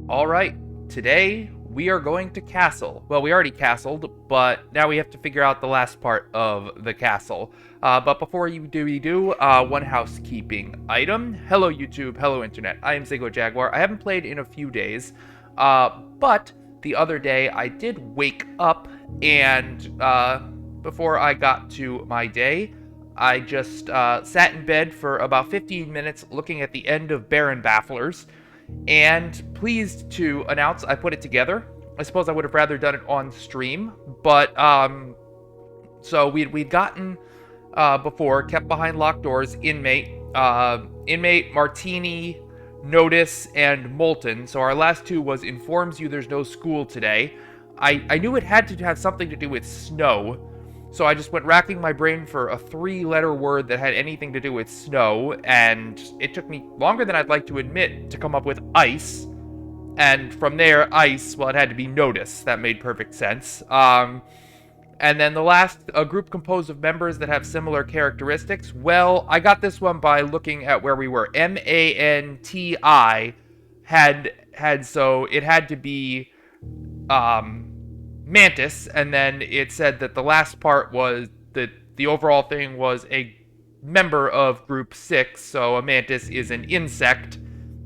Alright, today we are going to castle. Well, we already castled, but now we have to figure out the last part of the castle. But before we do, one housekeeping item. Hello YouTube, hello Internet, I am Zeigler Jaguar. I haven't played in a few days, but the other day I did wake up and, before I got to my day, I just sat in bed for about 15 minutes looking at the end of Baron Bafflers, and pleased to announce I put it together. I suppose I would have rather done it on stream, but so we'd gotten before kept behind locked doors, inmate, Martini, Notice, and Molten. So our last two was informs you there's no school today. I knew it had to have something to do with snow, so I just went racking my brain for a 3-letter word that had anything to do with snow, and it took me longer than I'd like to admit to come up with ice. And from there, ice, well, it had to be notice. That made perfect sense. And then the last, a group composed of members that have similar characteristics. Well, I got this one by looking at where we were. Manti so it had to be mantis, and then it said that the last part was that the overall thing was a member of group 6, so a mantis is an insect,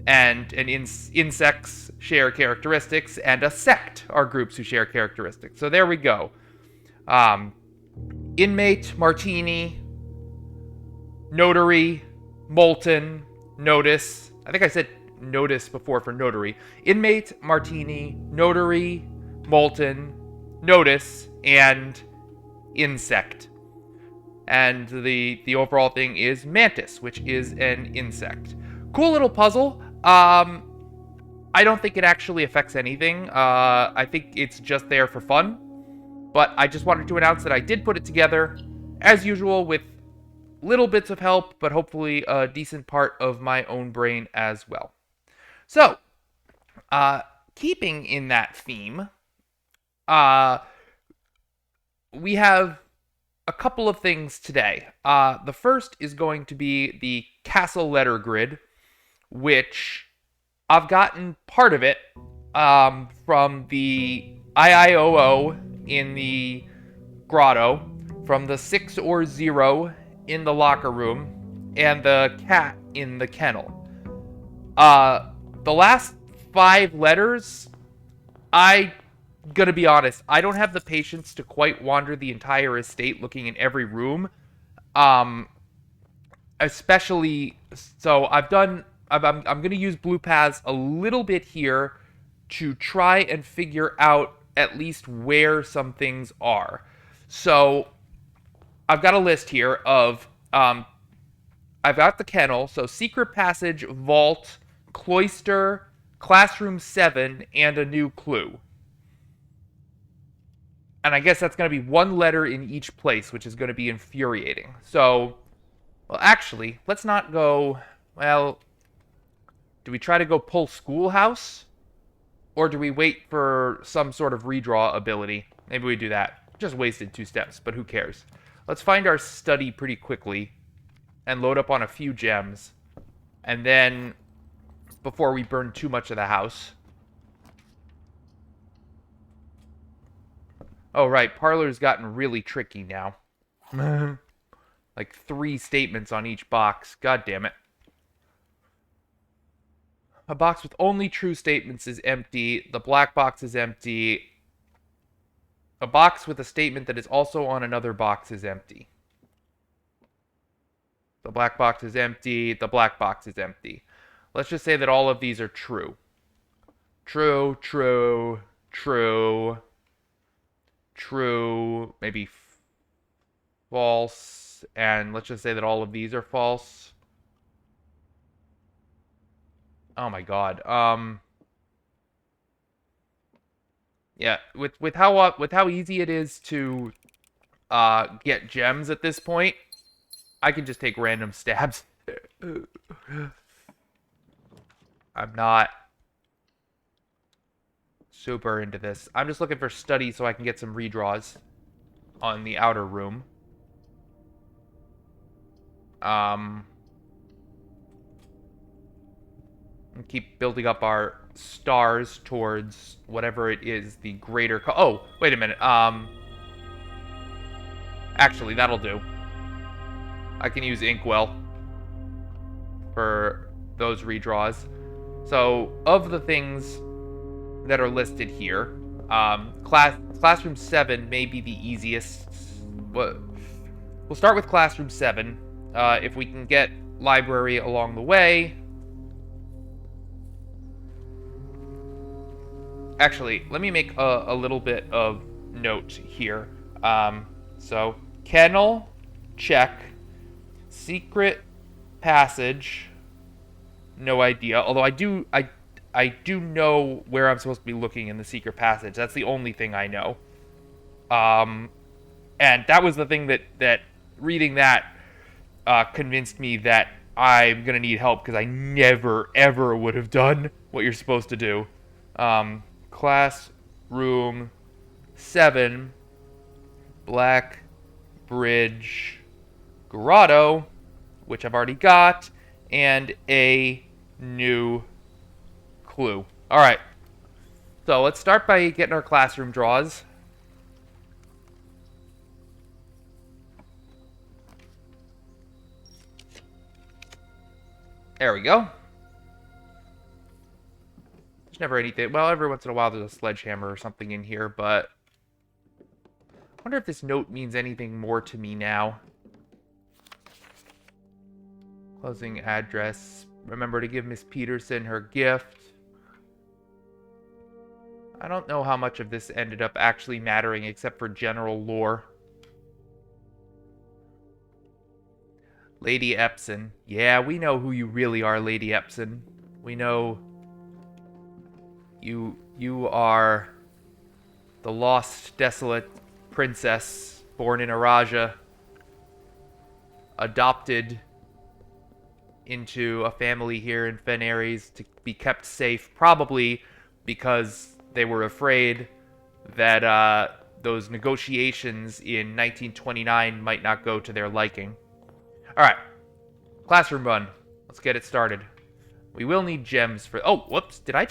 and insects share characteristics, and a sect are groups who share characteristics. So there we go. Inmate, Martini, Notary, Molten, Notice. I think I said Notice before for Notary. Inmate, Martini, Notary, Molten, Notice, and Insect. And the overall thing is Mantis, which is an insect. Cool little puzzle. I don't think it actually affects anything. I think it's just there for fun. But I just wanted to announce that I did put it together, as usual, with little bits of help, but hopefully a decent part of my own brain as well. So, keeping in that theme, we have a couple of things today. The first is going to be the castle letter grid, which I've gotten part of it from the IIOO in the grotto, from the 6 or 0 in the locker room, and the cat in the kennel. The last 5 letters, gonna be honest, I don't have the patience to quite wander the entire estate looking in every room. Especially, so I'm gonna use blue paths a little bit here to try and figure out at least where some things are. So I've got a list here of, I've got the kennel, so secret passage, vault, cloister, classroom 7, and a new clue. And I guess that's going to be one letter in each place, which is going to be infuriating. So, well, actually, let's not go, well, do we try to go pull schoolhouse? Or do we wait for some sort of redraw ability? Maybe we do that. Just wasted 2 steps, but who cares? Let's find our study pretty quickly and load up on a few gems. And then, before we burn too much of the house. Oh, right. Parlor's gotten really tricky now. Like 3 statements on each box. God damn it. A box with only true statements is empty. The black box is empty. A box with a statement that is also on another box is empty. The black box is empty. The black box is empty. Let's just say that all of these are true. True, true, true, true, maybe false, and let's just say that all of these are false. Oh my god. Yeah, with how easy it is to get gems at this point, I can just take random stabs. I'm not super into this. I'm just looking for study so I can get some redraws on the outer room. And keep building up our stars towards whatever it is, the greater... Oh, wait a minute. Actually, that'll do. I can use Inkwell for those redraws. So, of the things that are listed here, Classroom 7 may be the easiest. We'll start with Classroom 7. If we can get Library along the way... Actually, let me make a little bit of note here. So, kennel, check. Secret passage, no idea. Although I do know where I'm supposed to be looking in the secret passage. That's the only thing I know. And that was the thing that reading that convinced me that I'm gonna need help, because I never ever would have done what you're supposed to do. Classroom 7, Black Bridge Grotto, which I've already got, and a new clue. Alright, so let's start by getting our classroom draws. There we go. There's never anything. Well, every once in a while there's a sledgehammer or something in here, but I wonder if this note means anything more to me now. Closing address. Remember to give Miss Peterson her gift. I don't know how much of this ended up actually mattering except for general lore. Lady Epson. Yeah, we know who you really are, Lady Epson. We know you are the lost, desolate princess born in Araja, adopted into a family here in Fen Ares to be kept safe, probably because they were afraid that those negotiations in 1929 might not go to their liking. Alright, classroom run. Let's get it started. We will need gems for... Oh, whoops, did I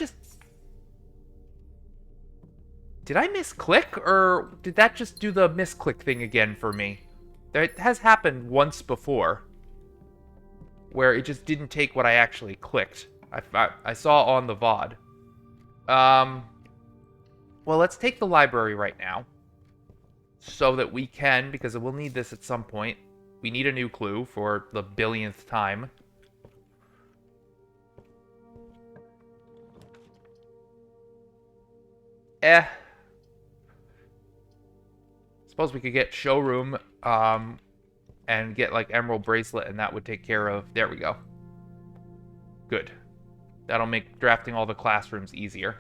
misclick, or did that just do the misclick thing again for me? That has happened once before, where it just didn't take what I actually clicked. I saw on the VOD. Well, let's take the library right now, so that we can, because we'll need this at some point. We need a new clue for the billionth time. Suppose we could get showroom, and get, like, emerald bracelet, and that would take care of... There we go. Good. That'll make drafting all the classrooms easier.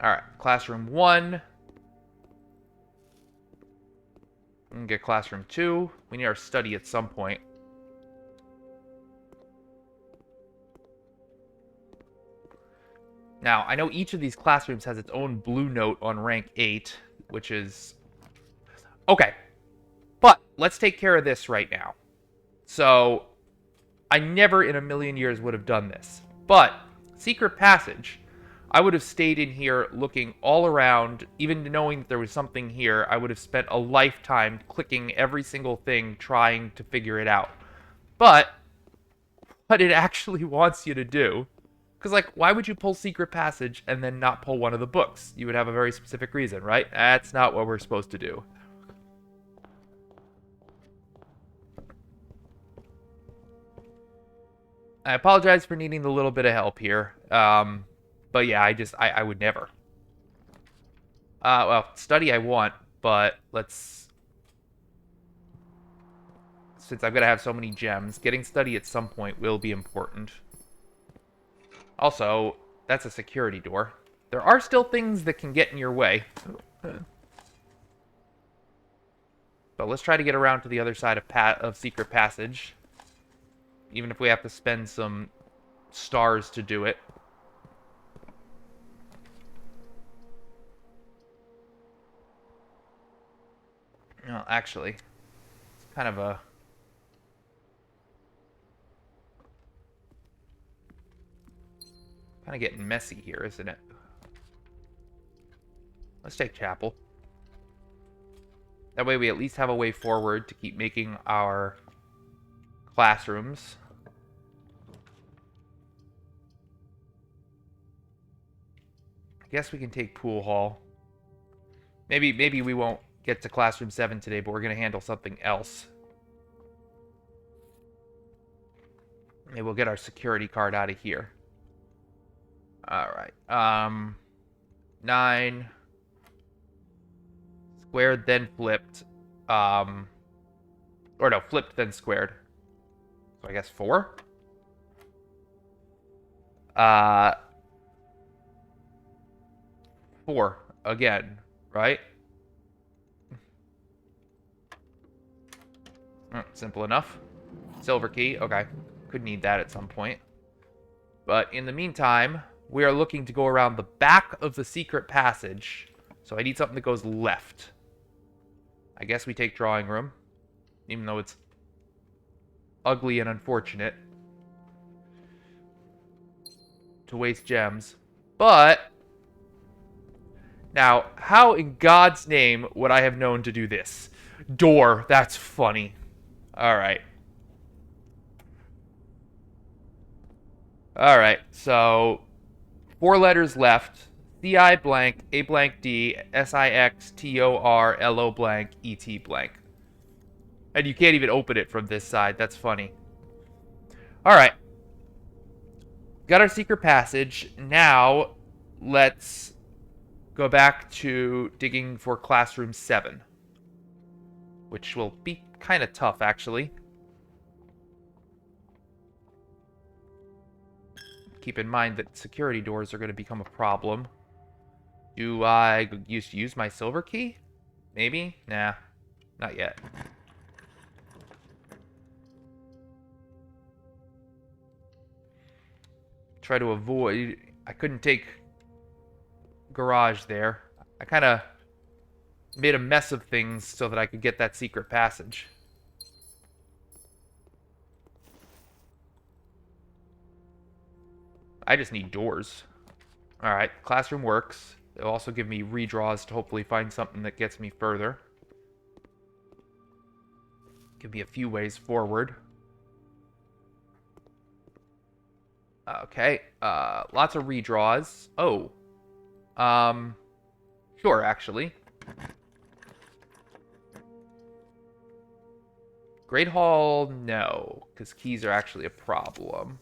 Alright, classroom 1. We can get classroom 2. We need our study at some point. Now, I know each of these classrooms has its own blue note on rank 8, which is... Okay. But, let's take care of this right now. So, I never in a million years would have done this. But, secret passage, I would have stayed in here looking all around, even knowing that there was something here. I would have spent a lifetime clicking every single thing trying to figure it out. But, what it actually wants you to do... Because, like, why would you pull secret passage and then not pull one of the books? You would have a very specific reason, right? That's not what we're supposed to do. I apologize for needing a little bit of help here. But yeah, I would never. Well, study I want, but let's... Since I'm going to have so many gems, getting study at some point will be important. Also, that's a security door. There are still things that can get in your way. But let's try to get around to the other side of secret passage. Even if we have to spend some stars to do it. Well, actually, it's kind of a Kind of getting messy here, isn't it? Let's take chapel. That way we at least have a way forward to keep making our classrooms. I guess we can take pool hall. Maybe we won't get to classroom 7 today, but we're going to handle something else. Maybe we'll get our security card out of here. Alright. 9. Squared, then flipped. Or no, flipped, then squared. So I guess 4? 4 again, right? Simple enough. Silver key, okay. Could need that at some point. But in the meantime, we are looking to go around the back of the secret passage. So I need something that goes left. I guess we take drawing room, even though it's ugly and unfortunate to waste gems. But now, how in God's name would I have known to do this? Door, that's funny. Alright. Alright, so 4 letters left. CI blank, A blank D, SIX, TOR, LO blank, ET blank. And you can't even open it from this side. That's funny. Alright. Got our secret passage. Now, let's go back to digging for classroom 7. Which will be kind of tough, actually. Keep in mind that security doors are going to become a problem. Do I use my silver key? Maybe? Nah, not yet. Try to avoid... I couldn't take garage there. I kind of made a mess of things so that I could get that secret passage. I just need doors. Alright, classroom works. It'll also give me redraws to hopefully find something that gets me further. Give me a few ways forward. Okay, lots of redraws. Oh. Sure, actually. Great Hall, no, because keys are actually a problem.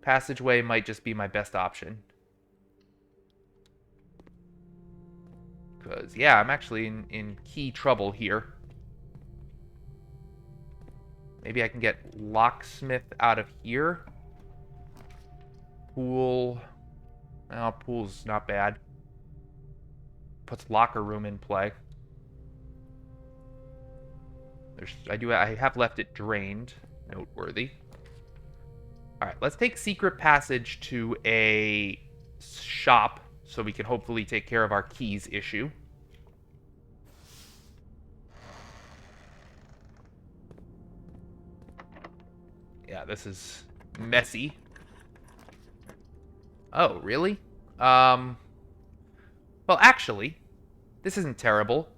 Passageway might just be my best option. Because, yeah, I'm actually in key trouble here. Maybe I can get locksmith out of here. Pool. Oh, pool's not bad. Puts locker room in play. I have left it drained. Noteworthy. Alright, let's take secret passage to a shop so we can hopefully take care of our keys issue. Yeah, this is messy. Oh, really? Well, actually, this isn't terrible.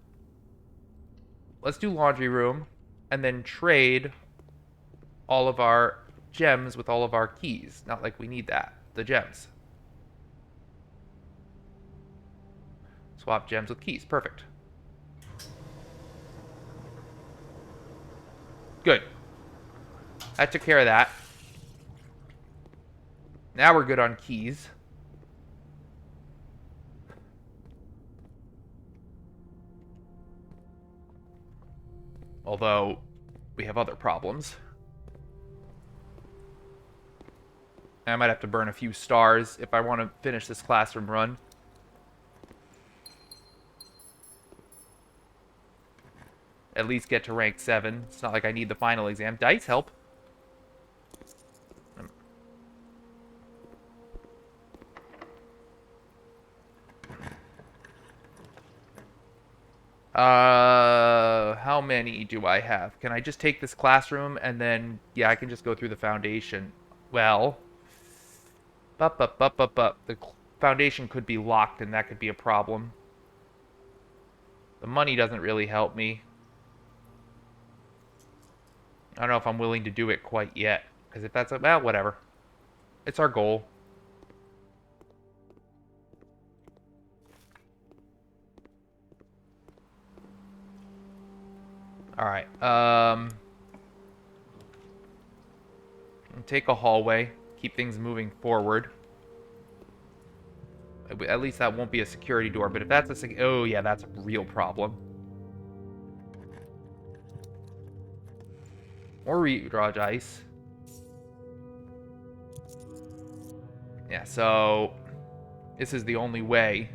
Let's do laundry room and then trade all of our gems with all of our keys. Not like we need that. The gems. Swap gems with keys. Perfect. Good. That took care of that. Now we're good on keys. Although, we have other problems. I might have to burn a few stars if I want to finish this classroom run. At least get to rank 7. It's not like I need the final exam. Dice help. How many do I have? Can I just take this classroom and then, yeah, I can just go through the foundation. Well, The foundation could be locked, and that could be a problem. The money doesn't really help me. I don't know if I'm willing to do it quite yet. Because if that's a... well, whatever. It's our goal. Alright. Take a hallway. Keep things moving forward. At least that won't be a security door. But if that's a... oh, yeah, that's a real problem. Or redraw dice. Yeah, so... this is the only way.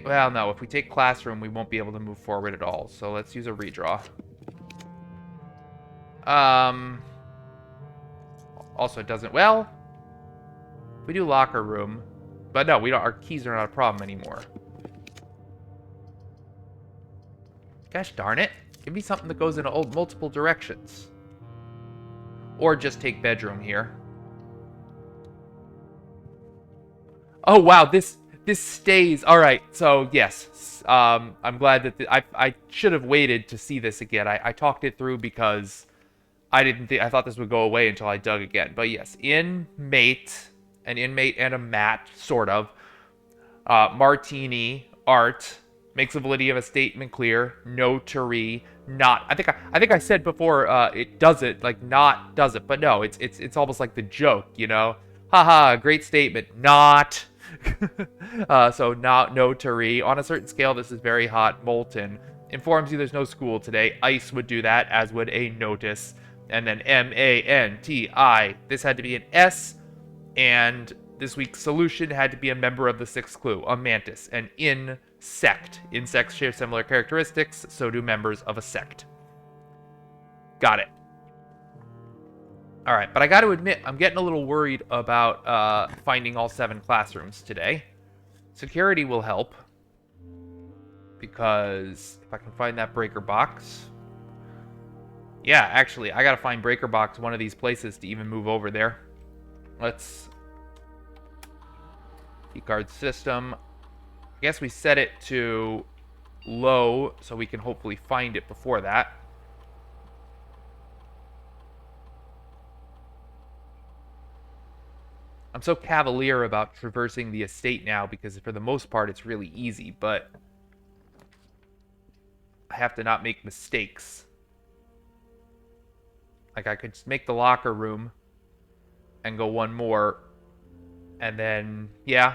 Well, no. If we take classroom, we won't be able to move forward at all. So let's use a redraw. Also, it doesn't... well... we do locker room. But no, we don't. Our keys are not a problem anymore. Gosh darn it. Give me something that goes in multiple directions. Or just take bedroom here. Oh, wow. This stays. All right. So, yes. I'm glad that... I should have waited to see this again. I talked it through because I thought this would go away until I dug again. But yes, inmate, an inmate and a mat, sort of. Martini, art, makes the validity of a statement clear. Notary, not. I think I said before it does it, like not does it, but no, it's almost like the joke, you know. Haha, great statement. Not. So not notary. On a certain scale, this is very hot. Molten. Informs you there's no school today. Ice would do that, as would a notice. And then M-A-N-T-I. This had to be an S. And this week's solution had to be a member of the sixth clue, a mantis. An insect. Insects share similar characteristics, so do members of a sect. Got it. Alright, but I got to admit, I'm getting a little worried about finding all 7 classrooms today. Security will help. Because if I can find that breaker box... yeah, actually, I gotta find breaker box one of these places to even move over there. Let's... keycard system. I guess we set it to low so we can hopefully find it before that. I'm so cavalier about traversing the estate now because for the most part it's really easy, but I have to not make mistakes. Like, I could make the locker room and go one more, and then, yeah.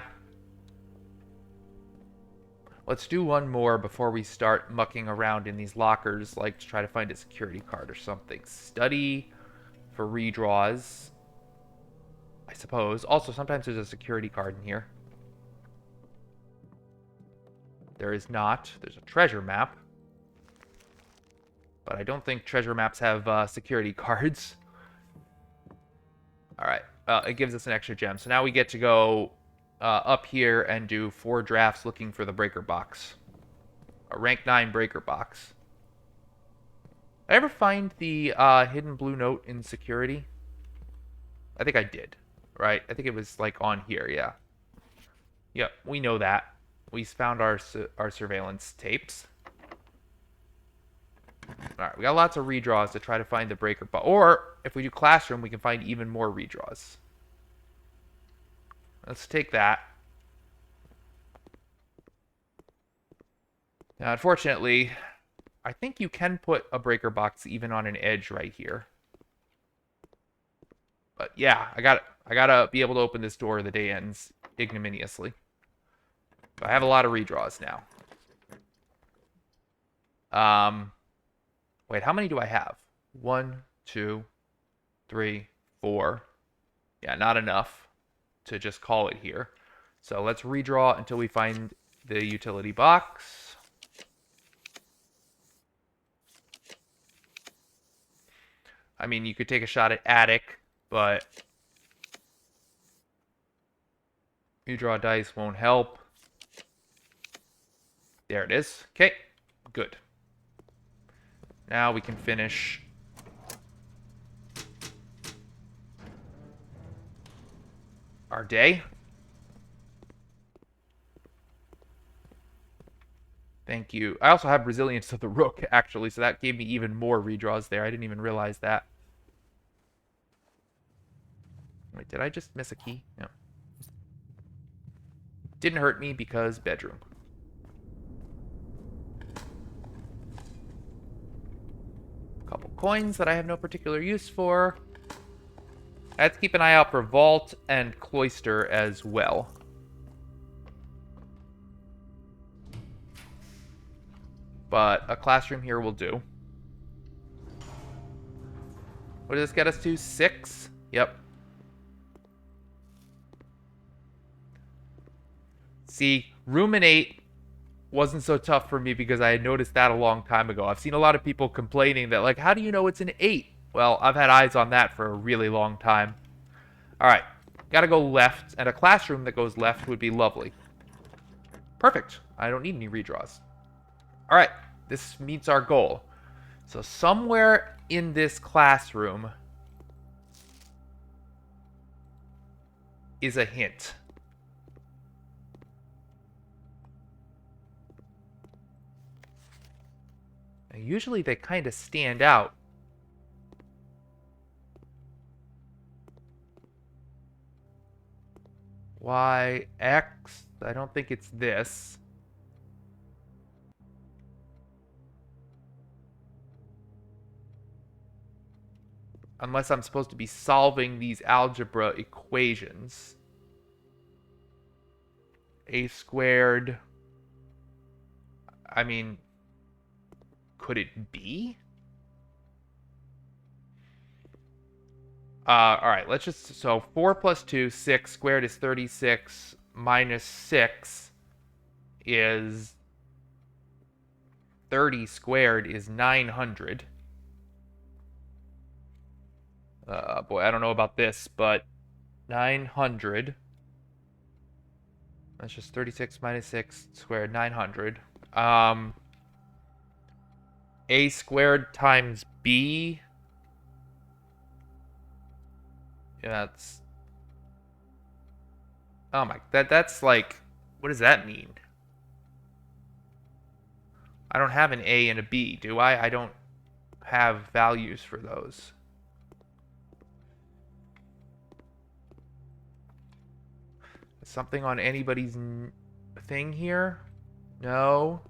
Let's do one more before we start mucking around in these lockers, like to try to find a security card or something. Study for redraws, I suppose. Also, sometimes there's a security card in here. There is not. There's a treasure map. But I don't think treasure maps have security cards. Alright. It gives us an extra gem. So now we get to go up here and do 4 drafts looking for the breaker box. A rank 9 breaker box. Did I ever find the hidden blue note in security? I think I did. Right? I think it was like on here, yeah. Yep, we know that. We found our surveillance tapes. Alright, we got lots of redraws to try to find the breaker box. Or, if we do classroom, we can find even more redraws. Let's take that. Now, unfortunately, I think you can put a breaker box even on an edge right here. But yeah, I gotta be able to open this door. The day ends ignominiously. But I have a lot of redraws now. Wait, how many do I have? 1, 2, 3, 4. Yeah, not enough to just call it here. So let's redraw until we find the utility box. I mean, you could take a shot at attic, but redraw dice won't help. There it is. Okay, good. Now we can finish our day. Thank you. I also have resilience to the rook, actually, so that gave me even more redraws there. I didn't even realize that. Wait, did I just miss a key? No. Didn't hurt me because bedroom. Couple coins that I have no particular use for. I have to keep an eye out for vault and cloister as well. But a classroom here will do. What does this get us to? 6? Yep. See, ruminate wasn't so tough for me because I had noticed that a long time ago. I've seen a lot of people complaining that, like, how do you know it's an 8? Well, I've had eyes on that for a really long time. Alright, gotta go left, and a classroom that goes left would be lovely. Perfect. I don't need any redraws. Alright, this meets our goal. So somewhere in this classroom is a hint. Now, usually they kind of stand out. Y, X, I don't think it's this. Unless I'm supposed to be solving these algebra equations. A squared. I mean, could it be? Alright, let's just, so 4 plus 2, 6 squared is 36, minus 6 is 30 squared is 900. Boy, I don't know about this, but 900. That's just 36 minus 6 squared, 900. A squared times B. Yeah, that's... Oh my, that's like... What does that mean? I don't have an A and a B, do I? I don't have values for those. Something on anybody's thing here? No.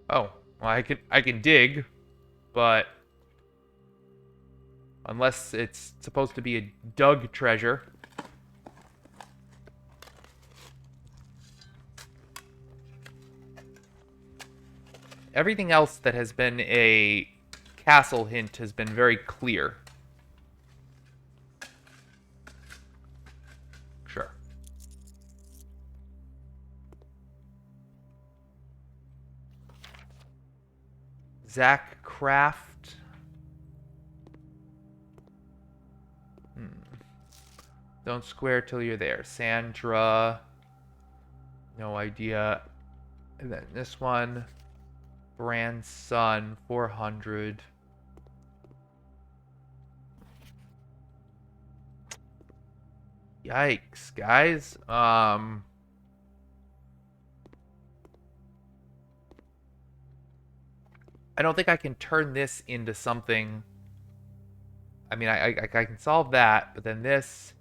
Oh, well, I can dig, but unless it's supposed to be a dug treasure. Everything else that has been a castle hint has been very clear. Sure. Zach Craft. Don't square till you're there. Sandra. No idea. And then this one. Grandson, 400. Yikes, guys. I don't think I can turn this into something. I mean, I can solve that, but then this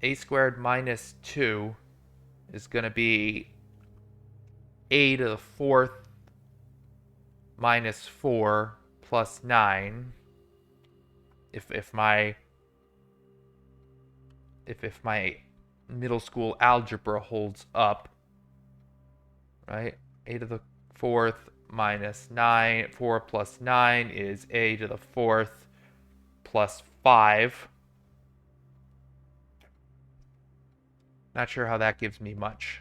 a squared minus 2 is going to be a to the 4th minus 4 plus 9. If my middle school algebra holds up, right? A to the 4th minus 9. 4 plus 9 is a to the 4th plus 5. Not sure how that gives me much.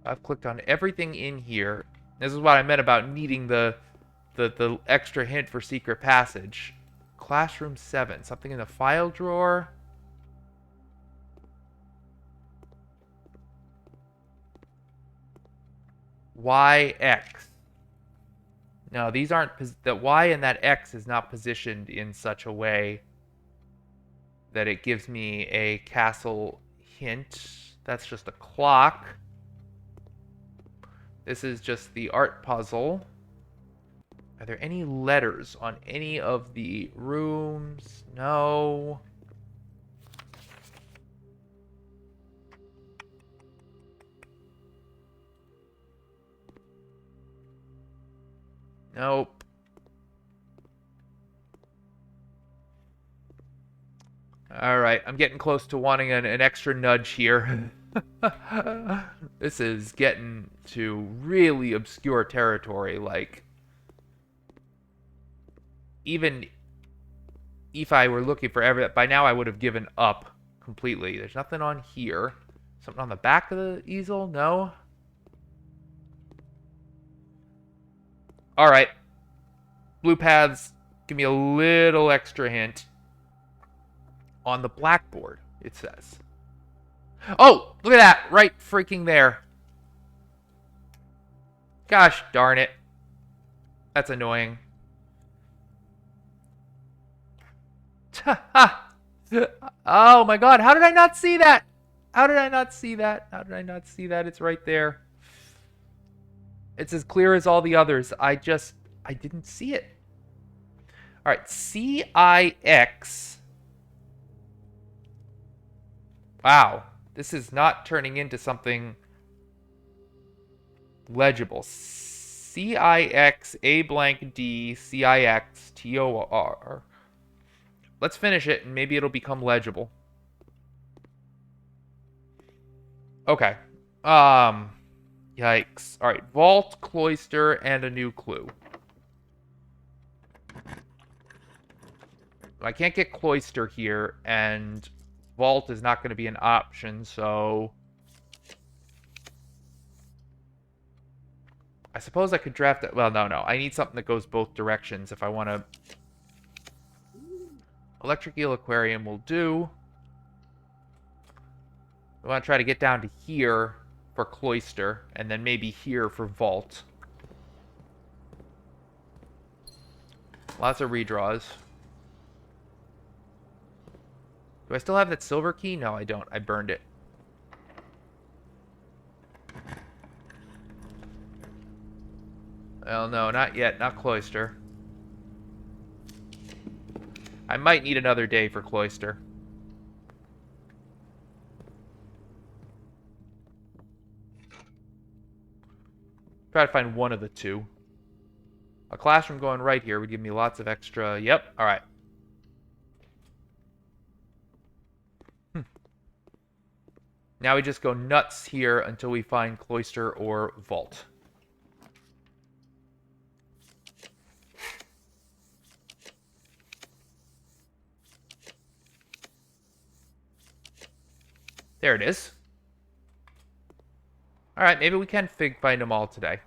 I've clicked on everything in here. This is what I meant about needing the the extra hint for secret passage. Classroom 7. Something in the file drawer. YX. No, these aren't... The Y and that X is not positioned in such a way that it gives me a castle hint. That's just a clock. This is just the art puzzle. Are there any letters on any of the rooms? No. Nope. Alright, I'm getting close to wanting an extra nudge here. This is getting to really obscure territory, like... Even if I were looking for every... By now I would have given up completely. There's nothing on here. Something on the back of the easel? No? Alright. Blue paths, give me a little extra hint. On the blackboard, it says. Oh, look at that. Right freaking there. Gosh darn it. That's annoying. Oh my god, how did I not see that? How did I not see that? How did I not see that? It's right there. It's as clear as all the others. I didn't see it. Alright, CIX. Wow, this is not turning into something legible. CIX A blank D CIX TOR. Let's finish it and maybe it'll become legible. Okay. Yikes. Alright, vault, cloister, and a new clue. I can't get cloister here, and vault is not going to be an option, so... I suppose I could draft it. Well, no. I need something that goes both directions if I want to... Electric eel aquarium will do. I want to try to get down to here for cloister, and then maybe here for vault. Lots of redraws. Do I still have that silver key? No, I don't. I burned it. Well, no, not yet. Not cloister. I might need another day for cloister. Try to find one of the two. A classroom going right here would give me lots of extra... Yep, alright. Now we just go nuts here until we find cloister or vault. There it is. Alright, maybe we can find them all today.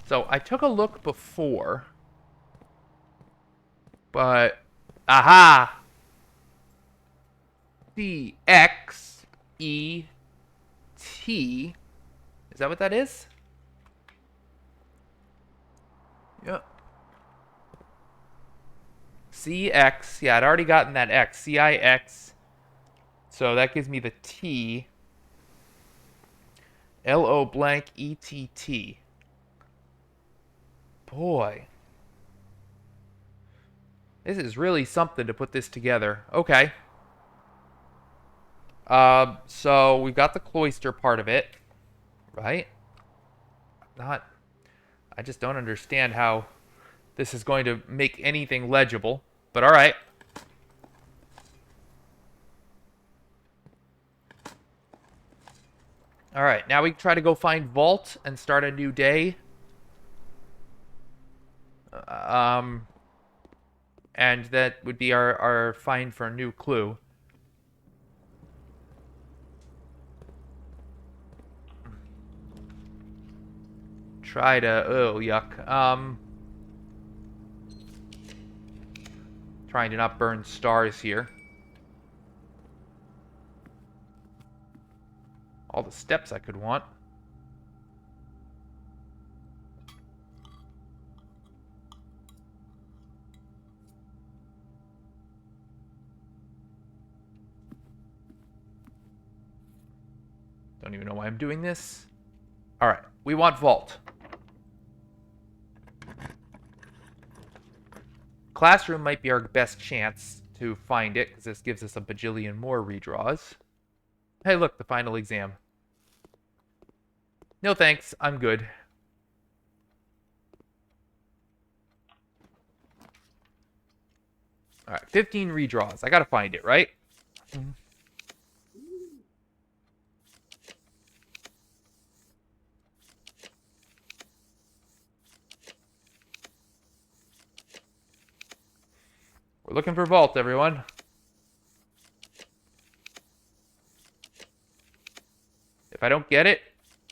So, I took a look before. But... Aha! C-X-E-T. Is that what that is? Yep. C-X. Yeah, I'd already gotten that X. C-I-X. So that gives me the T. L-O blank E-T-T. Boy. This is really something to put this together. Okay. So we've got the cloister part of it, right? I just don't understand how this is going to make anything legible, but all right. All right, now we try to go find vault and start a new day. And that would be our find for a new clue. try to... Oh, yuck. Trying to not burn stars here. All the steps I could want. Don't even know why I'm doing this. Alright, we want vault. Classroom might be our best chance to find it, because this gives us a bajillion more redraws. Hey, look, the final exam. No thanks, I'm good. Alright, 15 redraws. I gotta find it, right? We're looking for vault, everyone. If I don't get it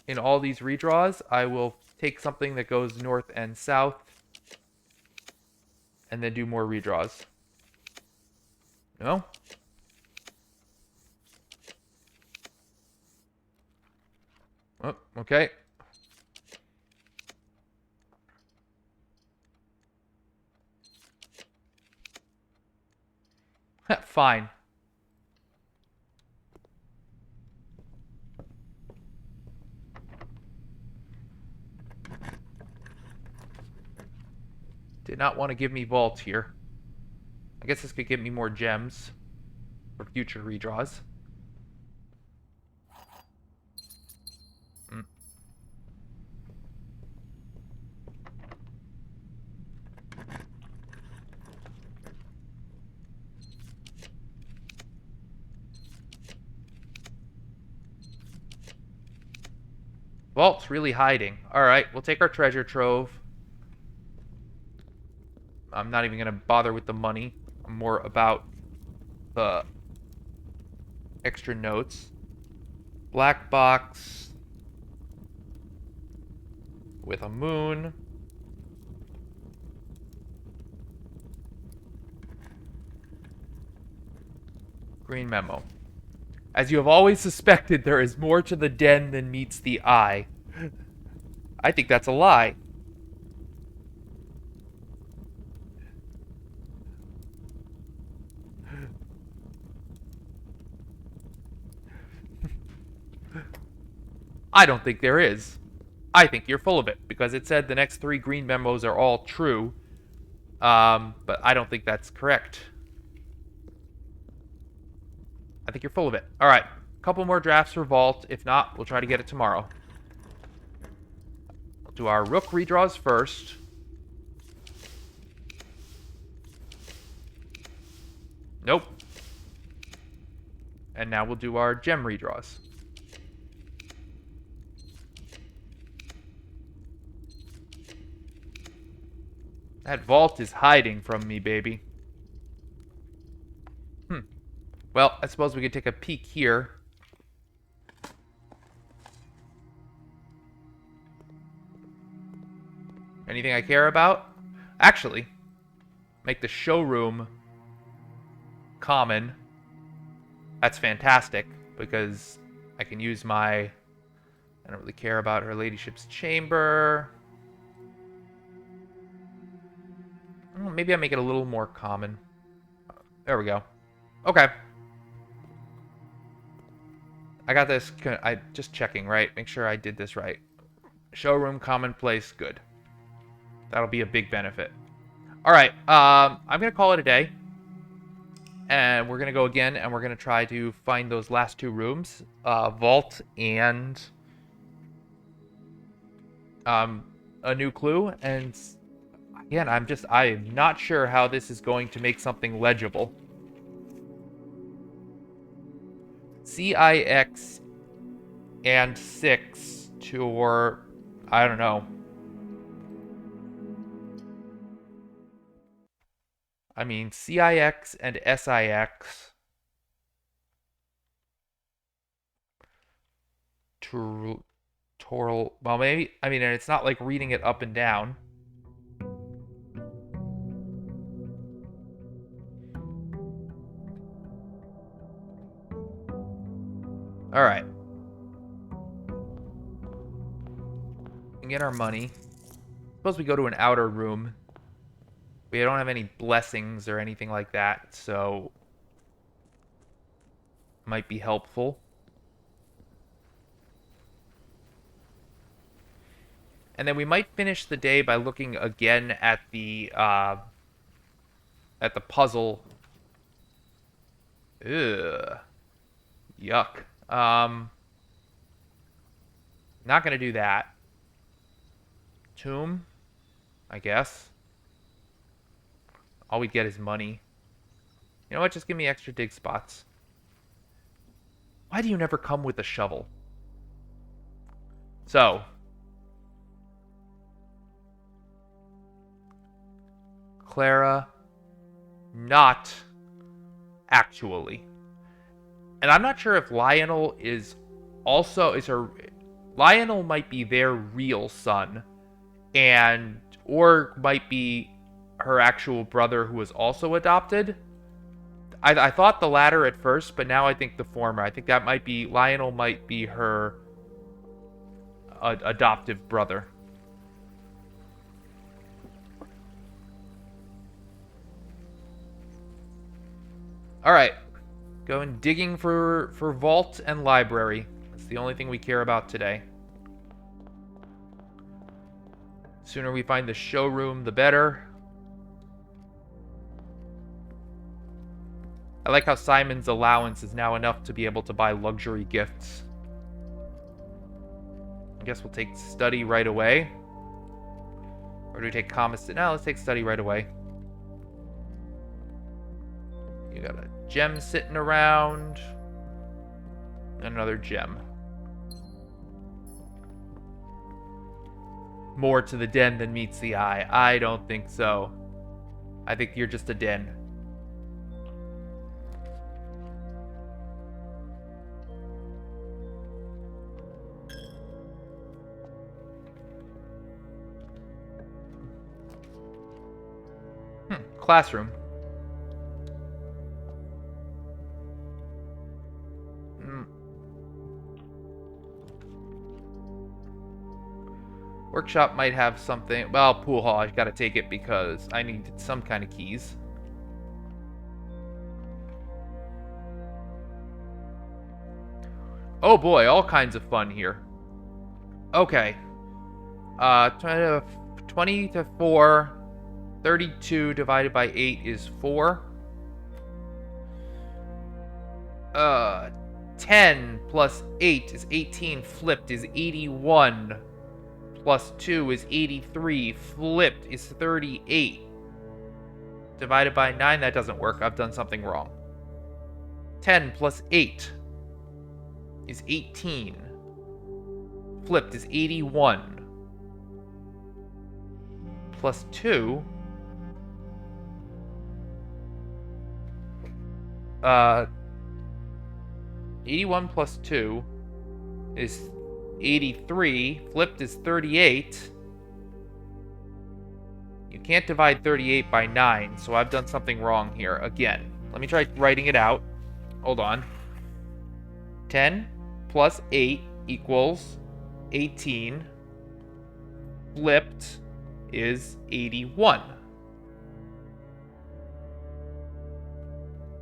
in all these redraws, I will take something that goes north and south and then do more redraws. No? Oh, okay. Fine. Did not want to give me vault here. I guess this could give me more gems for future redraws. Vault's really hiding. Alright, we'll take our treasure trove. I'm not even going to bother with the money. I'm more about the extra notes. Black box with a moon. Green memo. As you have always suspected, there is more to the den than meets the eye. I think that's a lie. I don't think there is. I think you're full of it, because it said the next 3 green memos are all true. But I don't think that's correct. I think you're full of it. Alright, a couple more drafts for vault. If not, we'll try to get it tomorrow. We'll do our rook redraws first. Nope. And now we'll do our gem redraws. That vault is hiding from me, baby. Well, I suppose we could take a peek here. Anything I care about? Actually, make the showroom common. That's fantastic, because I can use my... I don't really care about her ladyship's chamber. Maybe I make it a little more common. There we go. Okay. I got this. I just checking, right? Make sure I did this right. Showroom commonplace, good. That'll be a big benefit. All right. I'm gonna call it a day, and we're gonna go again, and we're gonna try to find those last 2 rooms, vault and a new clue. And again, I'm not sure how this is going to make something legible. CIX and 6 to, or I don't know. I mean, CIX and SIX Total. Well, maybe. I mean, and it's not like reading it up and down. All right. And get our money. Suppose we go to an outer room. We don't have any blessings or anything like that, so might be helpful. And then we might finish the day by looking again at the puzzle. Ugh. Yuck. Not gonna do that. Tomb, I guess. All we get is money. You know what? Just give me extra dig spots. Why do you never come with a shovel? So. Clara. Not actually. And I'm not sure if Lionel is her. Lionel might be their real son. Or might be her actual brother who was also adopted. I thought the latter at first, but now I think the former. I think that might be, Lionel might be her adoptive brother. Alright. Going digging for vault and library. That's the only thing we care about today. Sooner we find the showroom, the better. I like how Simon's allowance is now enough to be able to buy luxury gifts. I guess we'll take study right away. Or do we take commissary? No, let's take study right away. You got a gem sitting around. And another gem. More to the den than meets the eye. I don't think so. I think you're just a den. Classroom. Workshop might have something. Well, pool hall, I gotta take it because I need some kind of keys. Oh boy, all kinds of fun here. Okay. 20 to 4. 32 divided by 8 is 4. 10 plus 8 is 18. Flipped is 81. Plus 2 is 83. Flipped is 38. Divided by 9, that doesn't work. I've done something wrong. 10 plus 8 is 18. Flipped is 81. Plus 2... 81 plus 2 is 83. Flipped is 38. You can't divide 38 by 9, so I've done something wrong here. Again, let me try writing it out. Hold on. 10 plus 8 equals 18. Flipped is 81.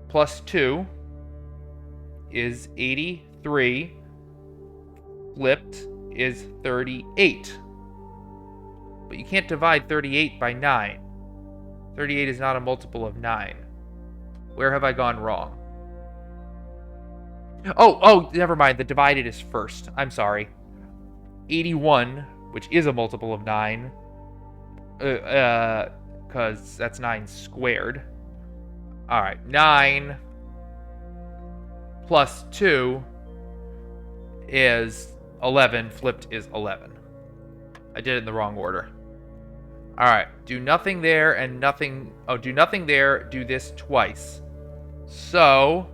Plus 2 is 83. Flipped is 38. But you can't divide 38 by 9. 38 is not a multiple of 9. Where have I gone wrong? Oh, never mind. The divided is first. I'm sorry. 81, which is a multiple of 9. Because that's 9 squared. Alright, 9 plus 2 is 11. Flipped is 11. I did it in the wrong order. Alright, do nothing there and nothing... Oh, do nothing there, do this twice. So...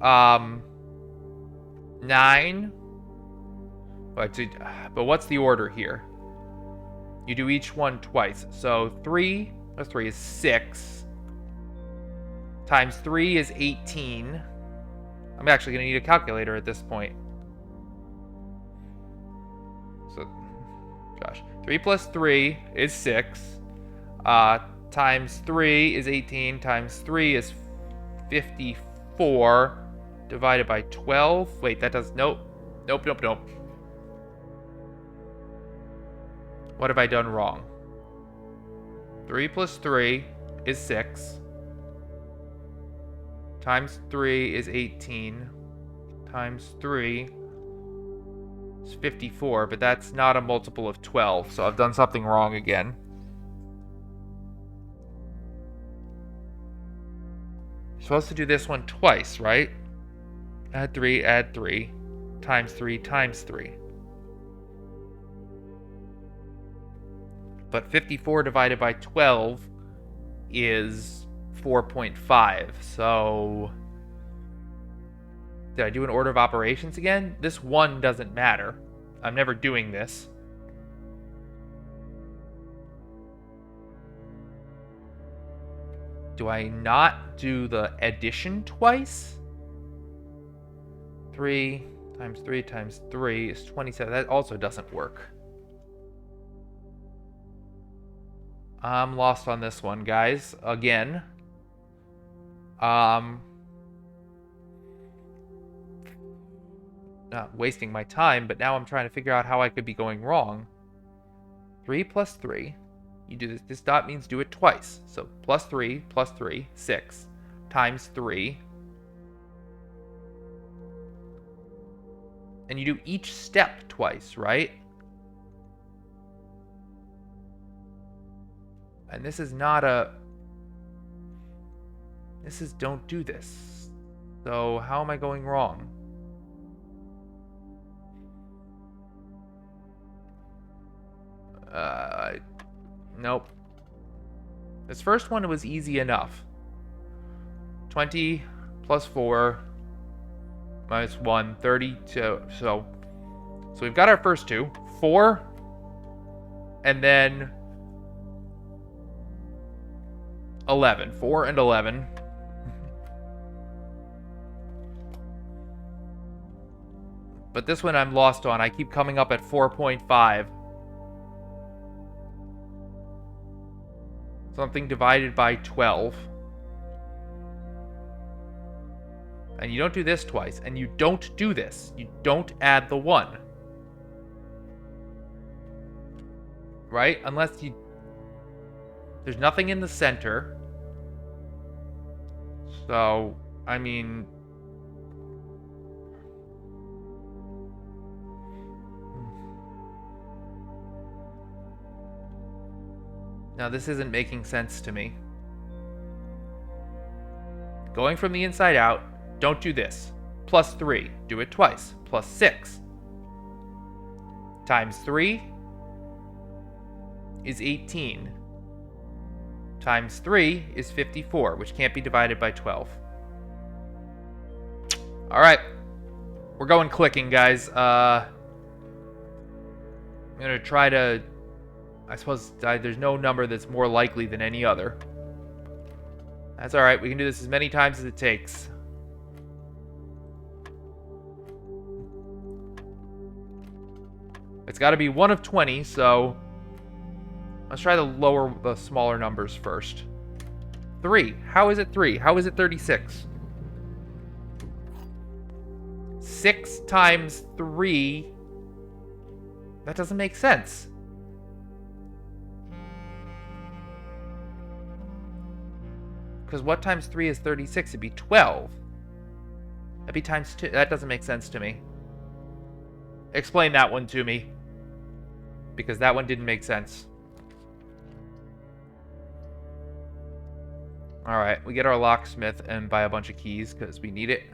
9 But what's the order here? You do each one twice. So 3 plus 3 is 6. Times 3 is 18. I'm actually going to need a calculator at this point. So, gosh. 3 plus 3 is 6. Times 3 is 18. Times 3 is 54. Divided by 12. Wait, that does... Nope. Nope. What have I done wrong? 3 plus 3 is 6. Times 3 is 18. Times 3 is 54, but that's not a multiple of 12, so I've done something wrong again. You're supposed to do this one twice, right? Add 3, times 3, times 3. But 54 divided by 12 is 4.5, so... Did I do an order of operations again? This 1 doesn't matter. I'm never doing this. Do I not do the addition twice? 3 times 3 times 3 is 27. That also doesn't work. I'm lost on this one, guys. Again. Not wasting my time, but now I'm trying to figure out how I could be going wrong. 3 plus 3. You do this. This dot means do it twice. So plus 3, 6, times 3. And you do each step twice, right? And this is not a... This is don't do this. So how am I going wrong? Nope. This first one was easy enough. 20 plus 4 minus 1, 32. So we've got our first two. 4 and then 11. 4 and 11. But this one I'm lost on. I keep coming up at 4.5. Something divided by 12. And you don't do this twice. And you don't do this. You don't add the 1. Right? Unless you... There's nothing in the center. So, I mean... Now, this isn't making sense to me. Going from the inside out, don't do this. Plus 3, do it twice. Plus 6 times 3 is 18. Times 3 is 54, which can't be divided by 12. Alright. We're going clicking, guys. I'm going to try to... I suppose there's no number that's more likely than any other. That's alright. We can do this as many times as it takes. It's got to be one of 20, so... Let's try the smaller numbers first. 3. How is it 3? How is it 36? 6 times 3... That doesn't make sense. Because what times 3 is 36? It'd be 12. That'd be times 2. That doesn't make sense to me. Explain that one to me. Because that one didn't make sense. Alright, we get our locksmith and buy a bunch of keys because we need it.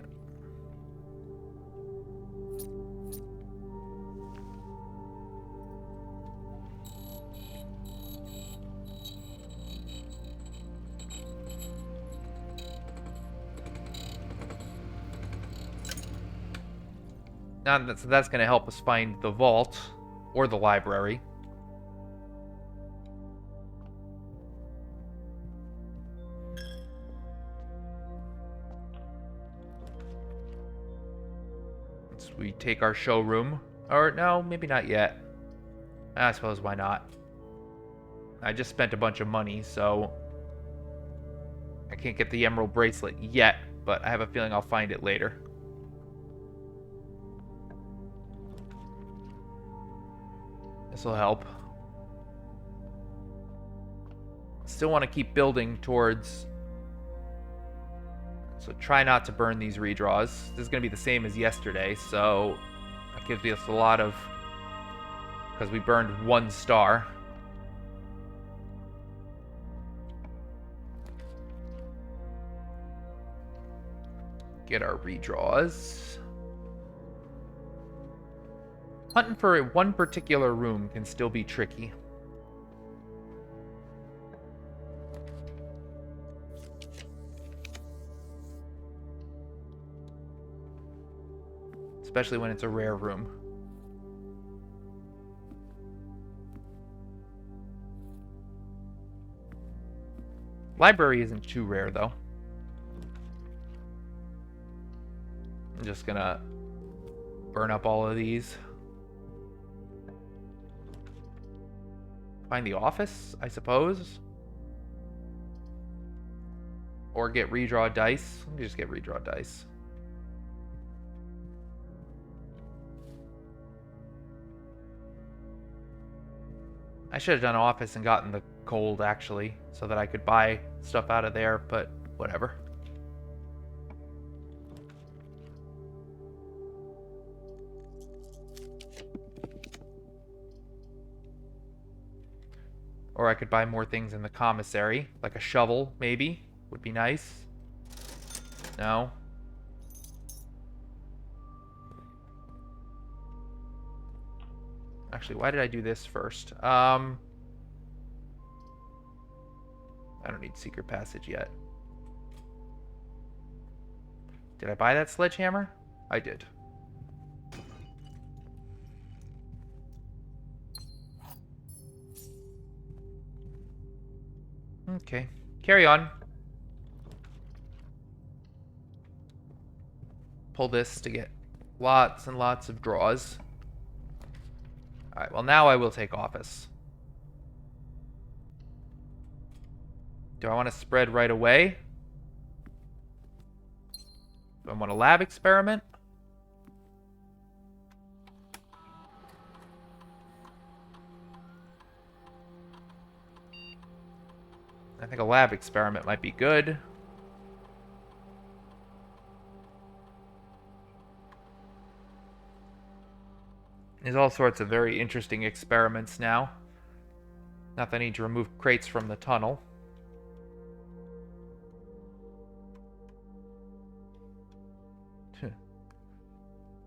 So that's going to help us find the vault or the library. So we take our showroom. Or no, maybe not yet. I suppose why not? I just spent a bunch of money, so I can't get the emerald bracelet yet, but I have a feeling I'll find it later. This will help. Still want to keep building towards... So try not to burn these redraws. This is going to be the same as yesterday, so that gives us a lot of... Because we burned 1 star. Get our redraws. Hunting for one particular room can still be tricky. Especially when it's a rare room. Library isn't too rare, though. I'm just gonna burn up all of these. Find the office, I suppose. Or get redraw dice. Let me just get redraw dice. I should have done office and gotten the cold, actually, so that I could buy stuff out of there, but whatever. Or I could buy more things in the commissary, like a shovel, maybe, would be nice. No. Actually, why did I do this first? I don't need secret passage yet. Did I buy that sledgehammer? I did. Okay, carry on. Pull this to get lots and lots of draws. Alright, well now I will take office. Do I want to spread right away? Do I want a lab experiment? I think a lab experiment might be good. There's all sorts of very interesting experiments now. Not that I need to remove crates from the tunnel.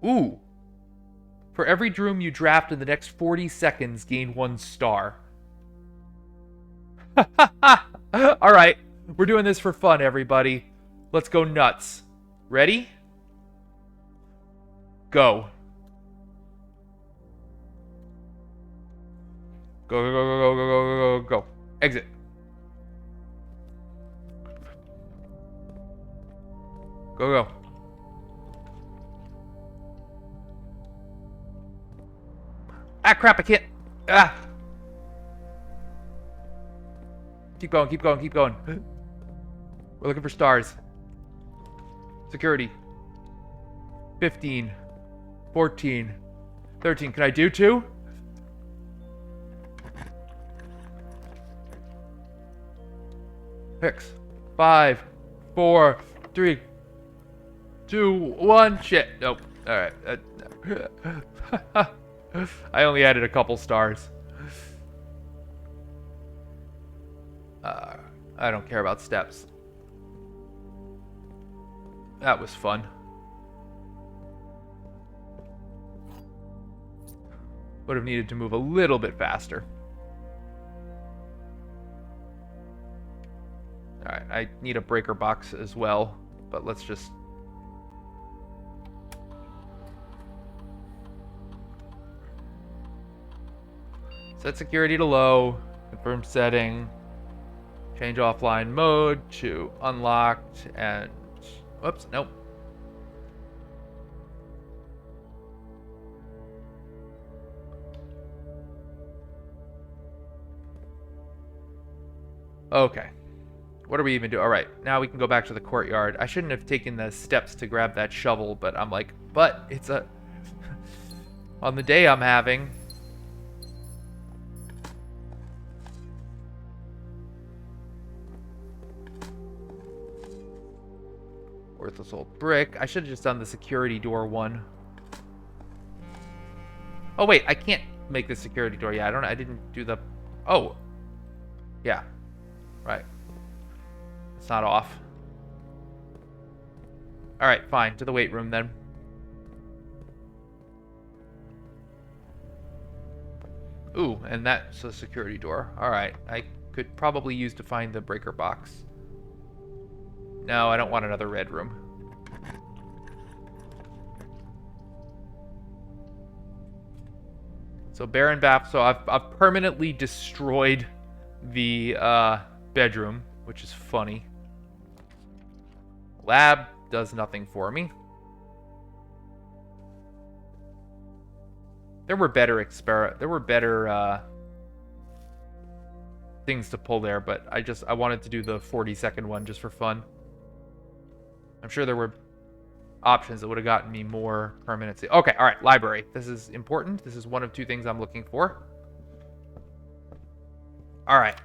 Ooh! For every Droom you draft in the next 40 seconds, gain 1 star. Alright, we're doing this for fun, everybody. Let's go nuts. Ready? Go. Go, go, go, go, go, go, go, go, go. Exit. Go, go. Ah, crap, I can't. Ah. Keep going, keep going, keep going. We're looking for stars. Security. 15. 14. 13. Can I do 2? Six. 5. 4. 3. 2. 1. Shit. Nope. Alright. I only added a couple stars. I don't care about steps. That was fun. Would have needed to move a little bit faster. Alright, I need a breaker box as well, but let's just... Set security to low. Confirm setting. Change offline mode to unlocked and... Whoops, nope. Okay. What are we even doing? Alright, now we can go back to the courtyard. I shouldn't have taken the steps to grab that shovel, but I'm like, but it's a... on the day I'm having... Worthless old brick. I should have just done the security door one. Oh wait, I can't make the security door. Yeah, I didn't do the... Oh. Yeah. Right. It's not off. Alright, fine. To the weight room then. Ooh, and that's a security door. Alright, I could probably use to find the breaker box. No, I don't want another red room. So Baron Bafflers, so I've permanently destroyed the bedroom, which is funny. Lab does nothing for me. There were better things to pull there, but I wanted to do the 40-second one just for fun. I'm sure there were options that would have gotten me more permanency. Okay, all right, library. This is important. This is one of two things I'm looking for. All right.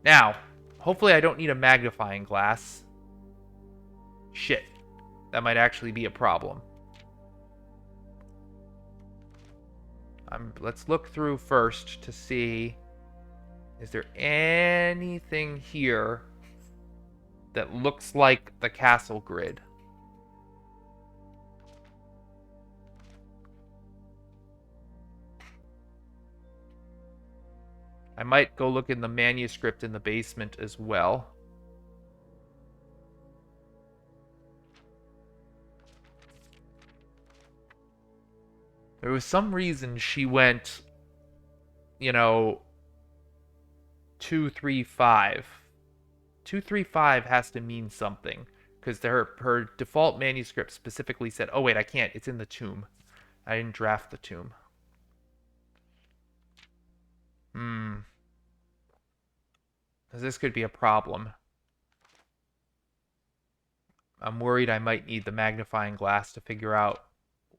Now, hopefully I don't need a magnifying glass. Shit. That might actually be a problem. Let's look through first to see, is there anything here that looks like the castle grid? I might go look in the manuscript in the basement as well. There was some reason she went, 235. 235 has to mean something, because her default manuscript specifically said, oh wait, I can't, it's in the tomb. I didn't draft the tomb. This could be a problem. I'm worried I might need the magnifying glass to figure out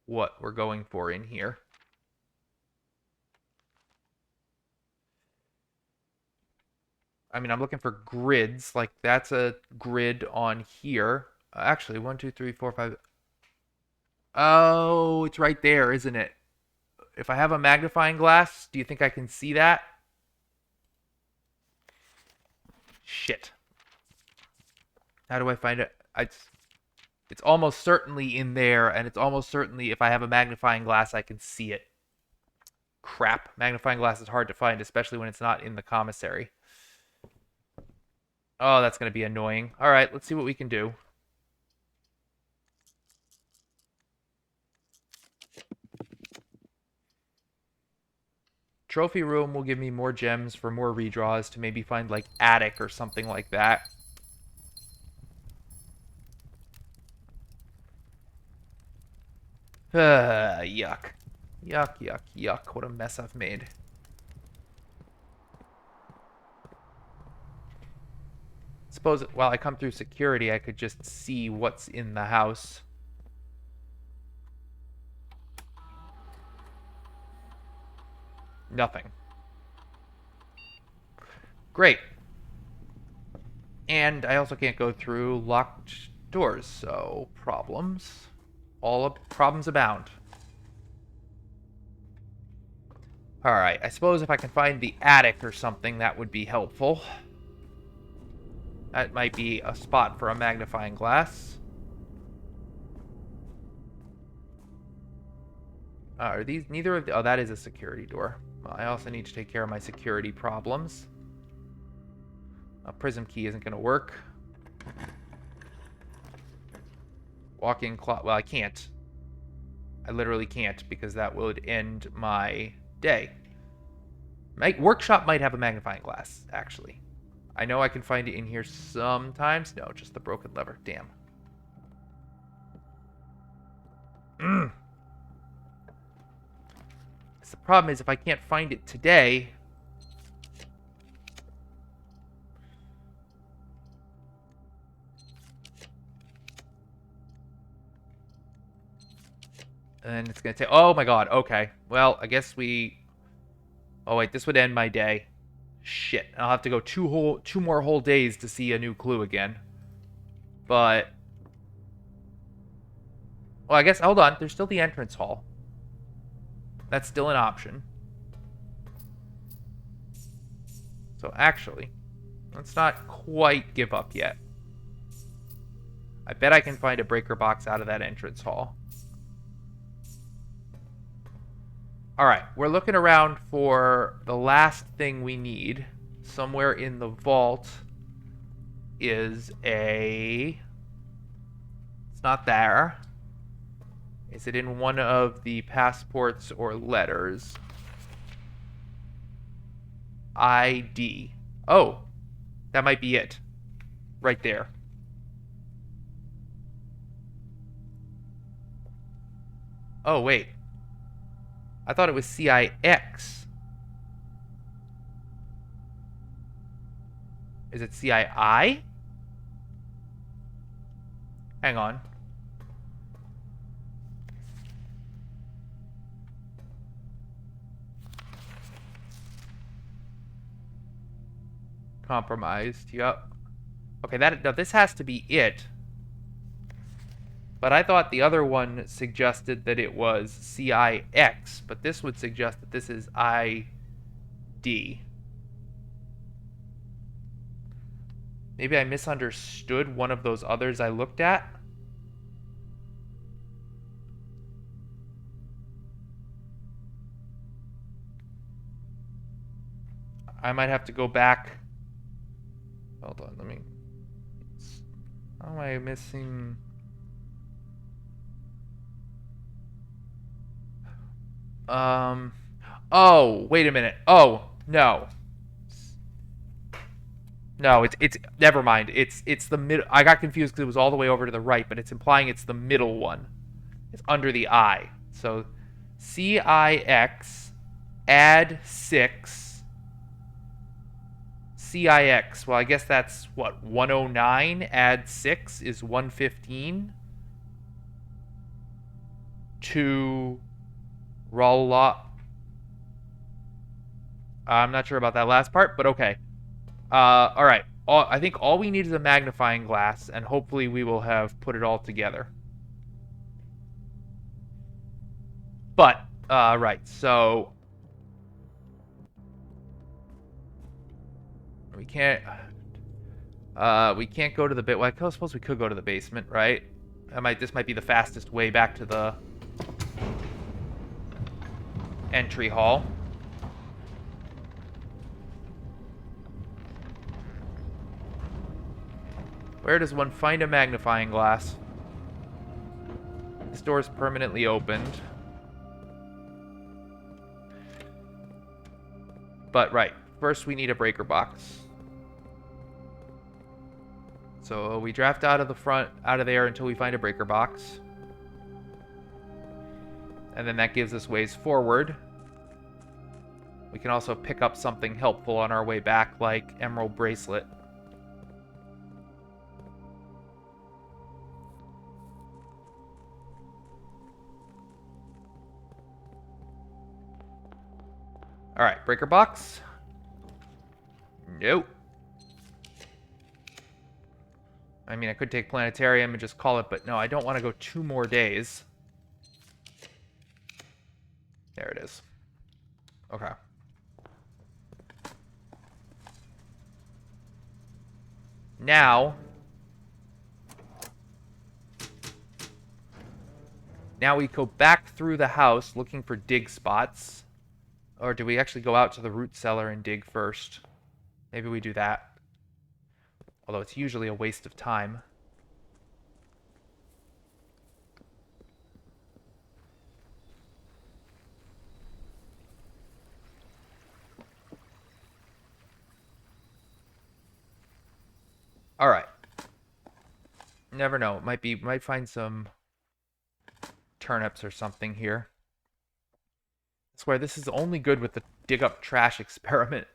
what we're going for in here. I mean, I'm looking for grids. Like, that's a grid on here. Actually, 1, 2, 3, 4, 5. Oh, it's right there, isn't it? If I have a magnifying glass, do you think I can see that? Shit. How do I find it? It's almost certainly in there, and it's almost certainly, if I have a magnifying glass, I can see it. Crap. Magnifying glass is hard to find, especially when it's not in the commissary. Oh, that's going to be annoying. All right, let's see what we can do. Trophy room will give me more gems for more redraws to maybe find, like, attic or something like that. Yuck. Yuck, yuck, yuck. What a mess I've made. Suppose while I come through security, I could just see what's in the house. Nothing. Great. And I also can't go through locked doors, so problems. Problems abound. Alright, I suppose if I can find the attic or something, that would be helpful. That might be a spot for a magnifying glass. Are these neither of the... Oh, that is a security door. Well, I also need to take care of my security problems. A prism key isn't going to work. Walk-in closet. Well, I can't. I literally can't, because that would end my day. My workshop might have a magnifying glass, actually. I know I can find it in here sometimes. No, just the broken lever. Damn. The problem is if I can't find it today... And it's going to take... Oh my god, okay. Well, I guess we... Oh wait, this would end my day. Shit, I'll have to go two more whole days to see a new clue again. But... Well, I guess, hold on, there's still the entrance hall. That's still an option. So actually, let's not quite give up yet. I bet I can find a breaker box out of that entrance hall. Alright, we're looking around for the last thing we need. Somewhere in the vault is a... It's not there. Is it in one of the passports or letters? ID. Oh, that might be it. Right there. Oh, wait. I thought it was CIX. Is it CII? Hang on. Compromised. Yep. Okay, now this has to be it. But I thought the other one suggested that it was CIX, but this would suggest that this is ID. Maybe I misunderstood one of those others I looked at. I might have to go back. Hold on, let me... How am I missing... Oh, wait a minute. Oh, no. No, it's never mind. It's the middle. I got confused because it was all the way over to the right, but it's implying it's the middle one. It's under the I. So CIX add 6 CIX. Well, I guess that's what, 109 add 6 is 115 to Rolla. I'm not sure about that last part, but okay. All right. I think all we need is a magnifying glass, and hopefully we will have put it all together. But, right, so... We can't go to the well, I suppose we could go to the basement, right? This might be the fastest way back to the entry hall. Where does one find a magnifying glass? This door is permanently opened. But, right. First, we need a breaker box. So, we draft out of there until we find a breaker box. And then that gives us ways forward. We can also pick up something helpful on our way back, like Emerald Bracelet. Alright, breaker box. Nope. I mean, I could take planetarium and just call it, but no, I don't want to go 2 more days. There it is. Okay. Now we go back through the house looking for dig spots. Or do we actually go out to the root cellar and dig first? Maybe we do that. Although it's usually a waste of time. Alright. Never know. Might find some turnips or something here. I swear this is only good with the dig up trash experiment.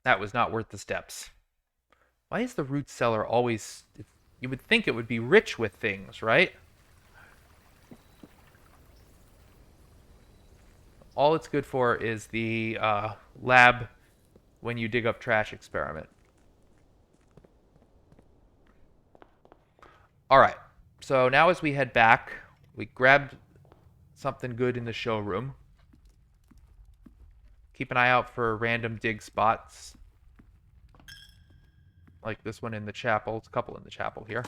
That was not worth the steps. Why is the root cellar always... You would think it would be rich with things, right? All it's good for is the lab when you dig up trash experiment. Alright, so now as we head back, we grabbed something good in the showroom. Keep an eye out for random dig spots. Like this one in the chapel. It's a couple in the chapel here.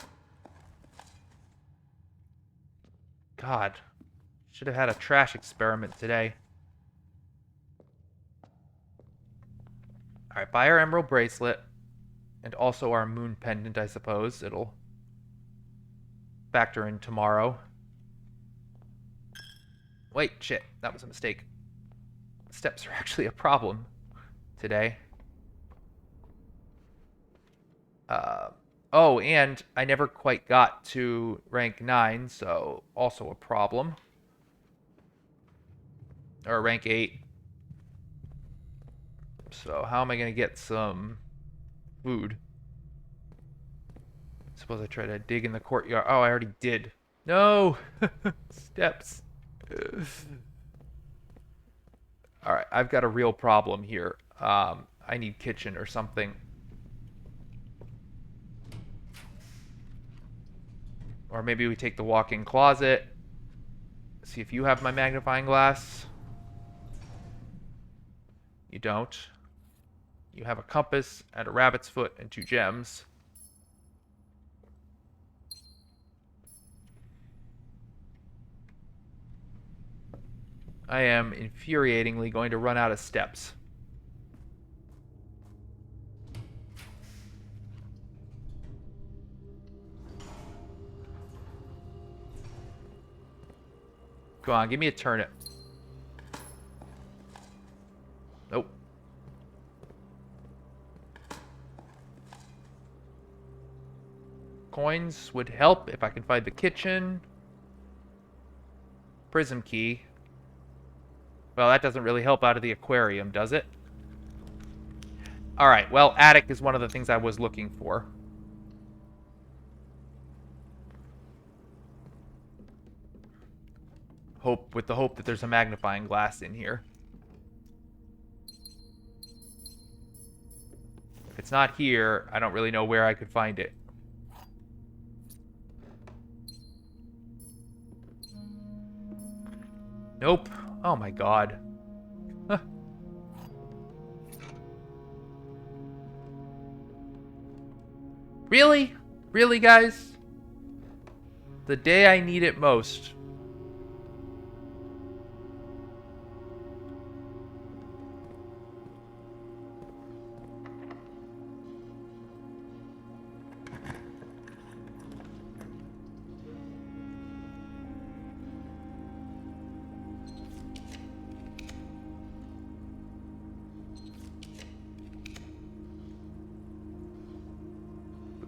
God, should have had a trash experiment today. Alright, buy our emerald bracelet. And also our moon pendant, I suppose. It'll factor in tomorrow. Wait, shit. That was a mistake. Steps are actually a problem today. Oh, and I never quite got to rank 9, so also a problem. Or rank 8. So how am I going to get some food? Suppose I try to dig in the courtyard. Oh, I already did. No! Steps. Alright, I've got a real problem here. I need kitchen or something. Or maybe we take the walk-in closet. See if you have my magnifying glass. You don't. You have a compass and a rabbit's foot and 2 gems. I am infuriatingly going to run out of steps. Go on, give me a turnip. Nope. Coins would help if I can find the kitchen. Prism key. Well, that doesn't really help out of the aquarium, does it? Alright, well, attic is one of the things I was looking for. With the hope that there's a magnifying glass in here. If it's not here, I don't really know where I could find it. Nope. Oh my god. Huh. Really? Really, guys? The day I need it most.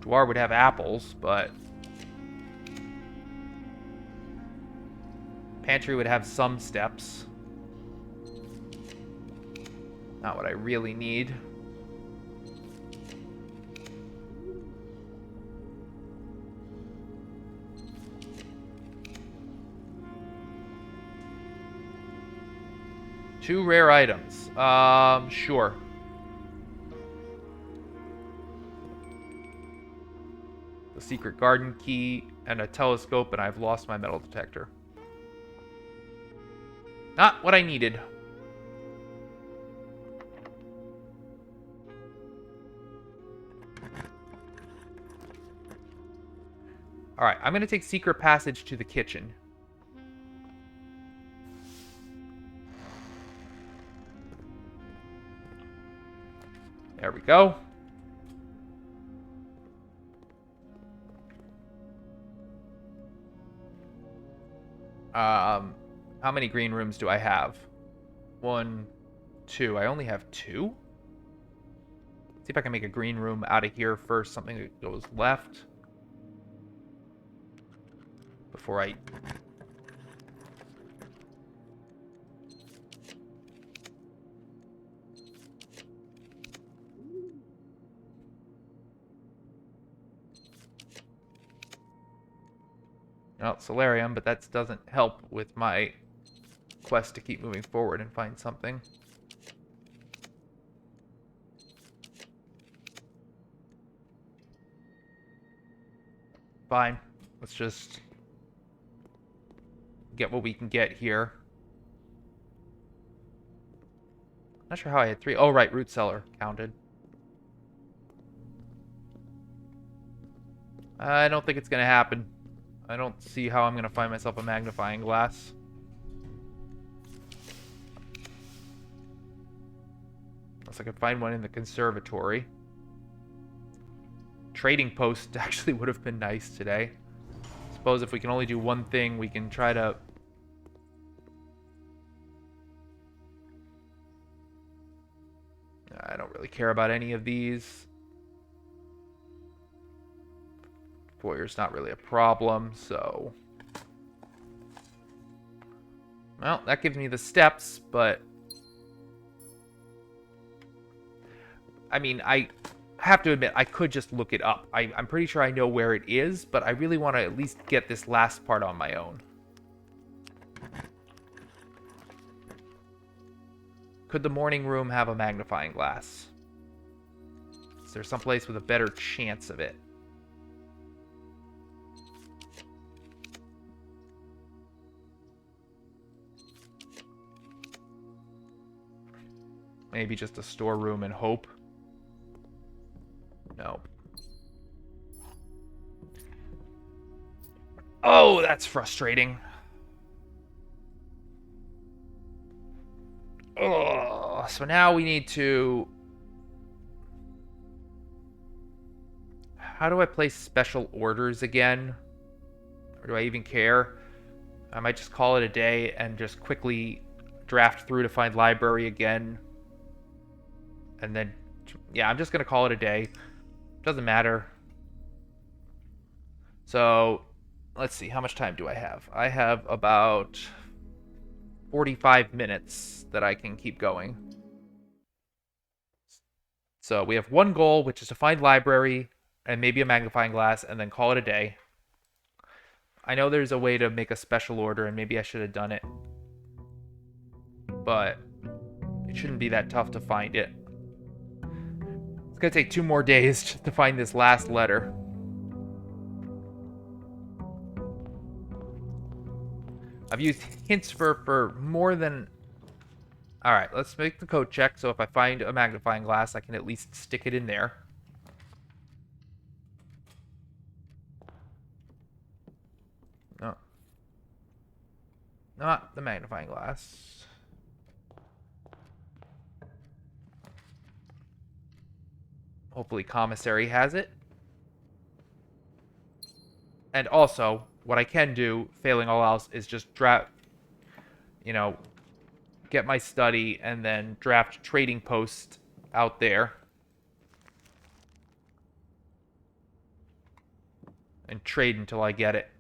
Dwar would have apples, but pantry would have some steps. Not what I really need. Two rare items. Sure. The secret garden key and a telescope, and I've lost my metal detector. Not what I needed. Alright, I'm going to take secret passage to the kitchen. There we go. How many green rooms do I have? 1, 2. I only have 2? See if I can make a green room out of here first. Something that goes left. Before I... Oh, solarium, but that doesn't help with my quest to keep moving forward and find something. Fine. Let's just get what we can get here. Not sure how I had 3. Oh, right, root cellar counted. I don't think it's going to happen. I don't see how I'm going to find myself a magnifying glass. Unless I could find one in the conservatory. Trading post actually would have been nice today. Suppose if we can only do one thing, we can try to... I don't really care about any of these. Foyer's not really a problem, so... Well, that gives me the steps, but... I mean, I have to admit, I could just look it up. I'm pretty sure I know where it is, but I really want to at least get this last part on my own. Could the morning room have a magnifying glass? Is there someplace with a better chance of it? Maybe just a storeroom and hope. No. Oh, that's frustrating. Oh, so now we need to... How do I place special orders again? Or do I even care? I might just call it a day and just quickly draft through to find library again. And then, yeah, I'm just going to call it a day. Doesn't matter. So, let's see. How much time do I have? I have about 45 minutes that I can keep going. So, we have one goal, which is to find library and maybe a magnifying glass and then call it a day. I know there's a way to make a special order and maybe I should have done it. But it shouldn't be that tough to find it. It's going to take 2 more days just to find this last letter. I've used hints for more than... Alright, let's make the code check, so if I find a magnifying glass, I can at least stick it in there. No. Not the magnifying glass. Hopefully commissary has it. And also, what I can do, failing all else, is just draft, get my study and then draft trading post out there. And trade until I get it.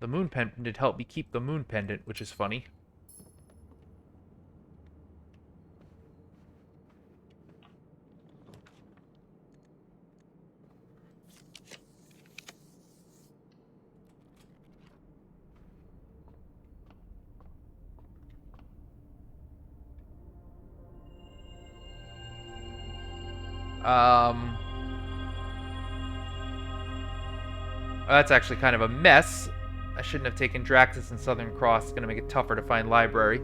The moon pendant helped me keep the moon pendant, which is funny. That's actually kind of a mess. I shouldn't have taken Draxus and Southern Cross. It's going to make it tougher to find library.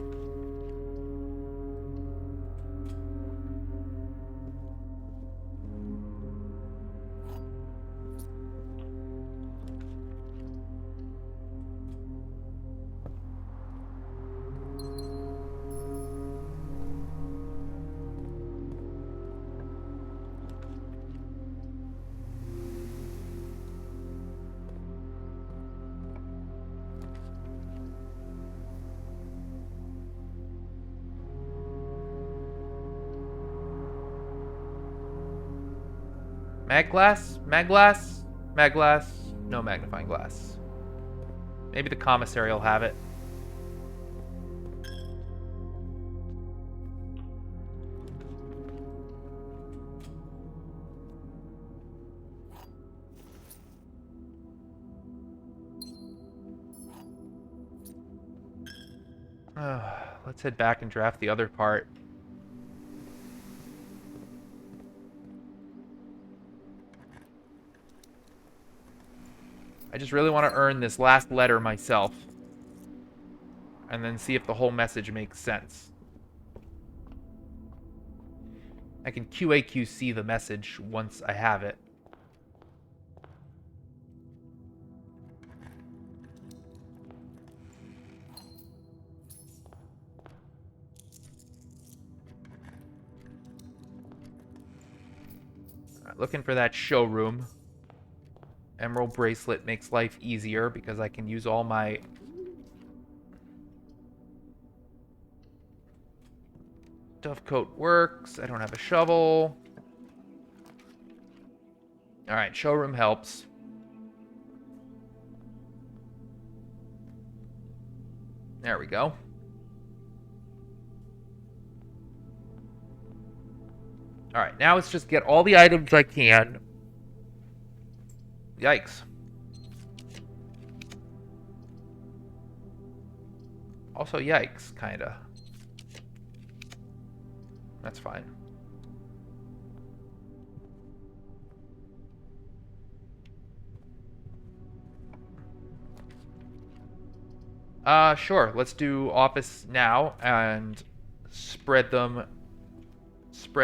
Mag glass? Mag glass? Mag glass? No magnifying glass. Maybe the commissary will have it. Let's head back and draft the other part. I just really want to earn this last letter myself. And then see if the whole message makes sense. I can QAQC the message once I have it. Looking for that showroom. Emerald bracelet makes life easier because I can use all my... Dovecoat works. I don't have a shovel. Alright, showroom helps. There we go. Alright, now let's just get all the items I can. Yikes. Also, yikes, kinda. That's fine. Sure. Let's do office now and spread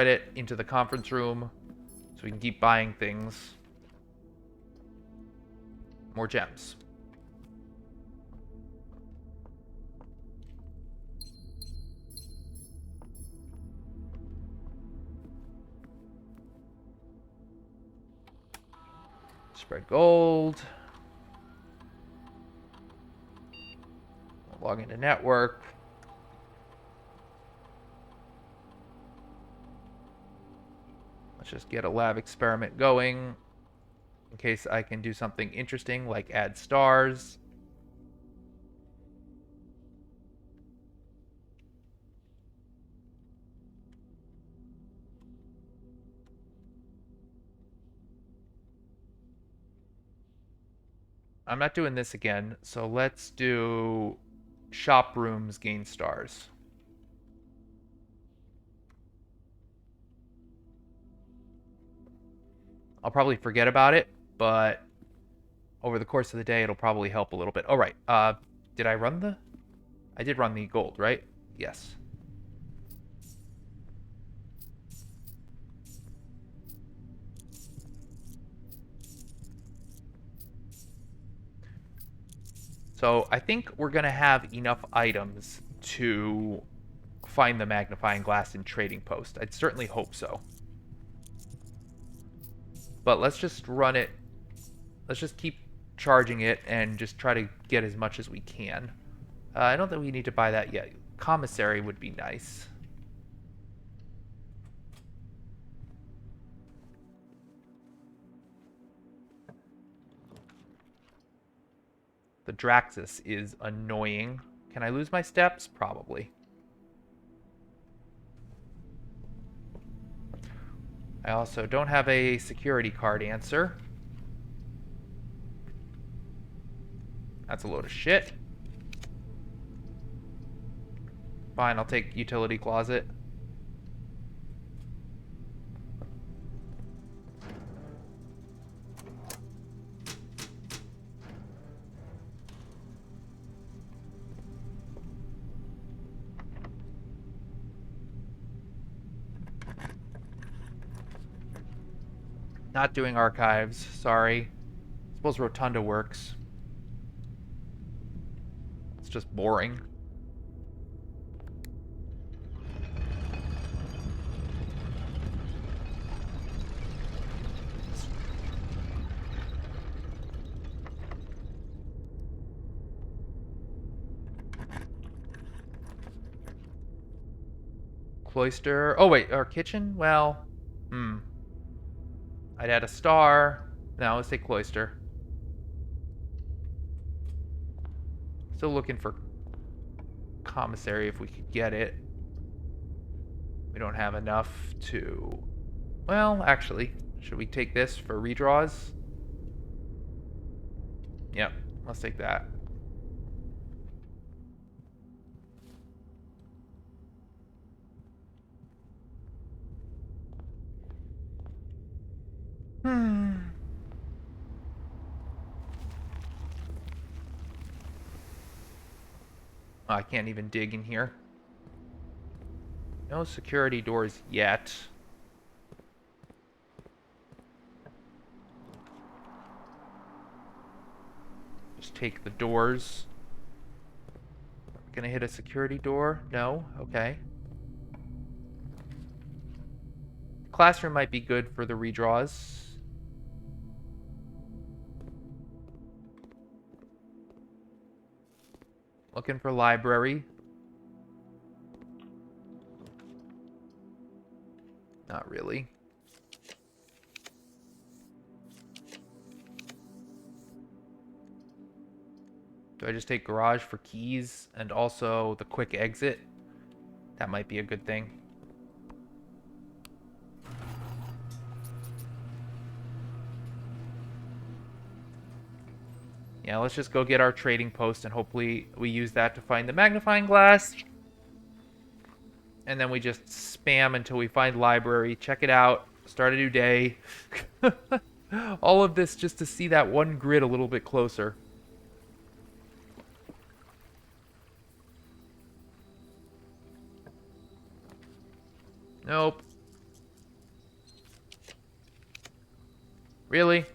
it into the conference room so we can keep buying things. More gems. Spread gold. Log into network. Let's just get a lab experiment going in case I can do something interesting like add stars. I'm not doing this again, so let's do shop rooms gain stars. I'll probably forget about it, but over the course of the day, it'll probably help a little bit. All right, did I run the... I did run the gold, right? Yes. So I think we're going to have enough items to find the magnifying glass in Trading Post. I'd certainly hope so. But let's just run it. Let's just keep charging it and just try to get as much as we can. I don't think we need to buy that yet. Commissary would be nice. The Draxus is annoying. Can I lose my steps? Probably. I also don't have a security card answer. That's a load of shit. Fine, I'll take utility closet. Not doing archives, sorry. Suppose Rotunda works. It's just boring. Cloister. Oh wait, our kitchen? Well, I'd add a star. No, let's take cloister. Still looking for commissary if we could get it. We don't have enough to... Well, actually, should we take this for redraws? Yep, let's take that. Oh, I can't even dig in here. No security doors yet. Just take the doors. Gonna hit a security door? No? Okay. Classroom might be good for the redraws. Looking for library. Not really. Do I just take garage for keys and also the quick exit? That might be a good thing. Yeah, let's just go get our trading post and hopefully we use that to find the magnifying glass. And then we just spam until we find library, check it out, start a new day. All of this just to see that one grid a little bit closer. Nope. Really?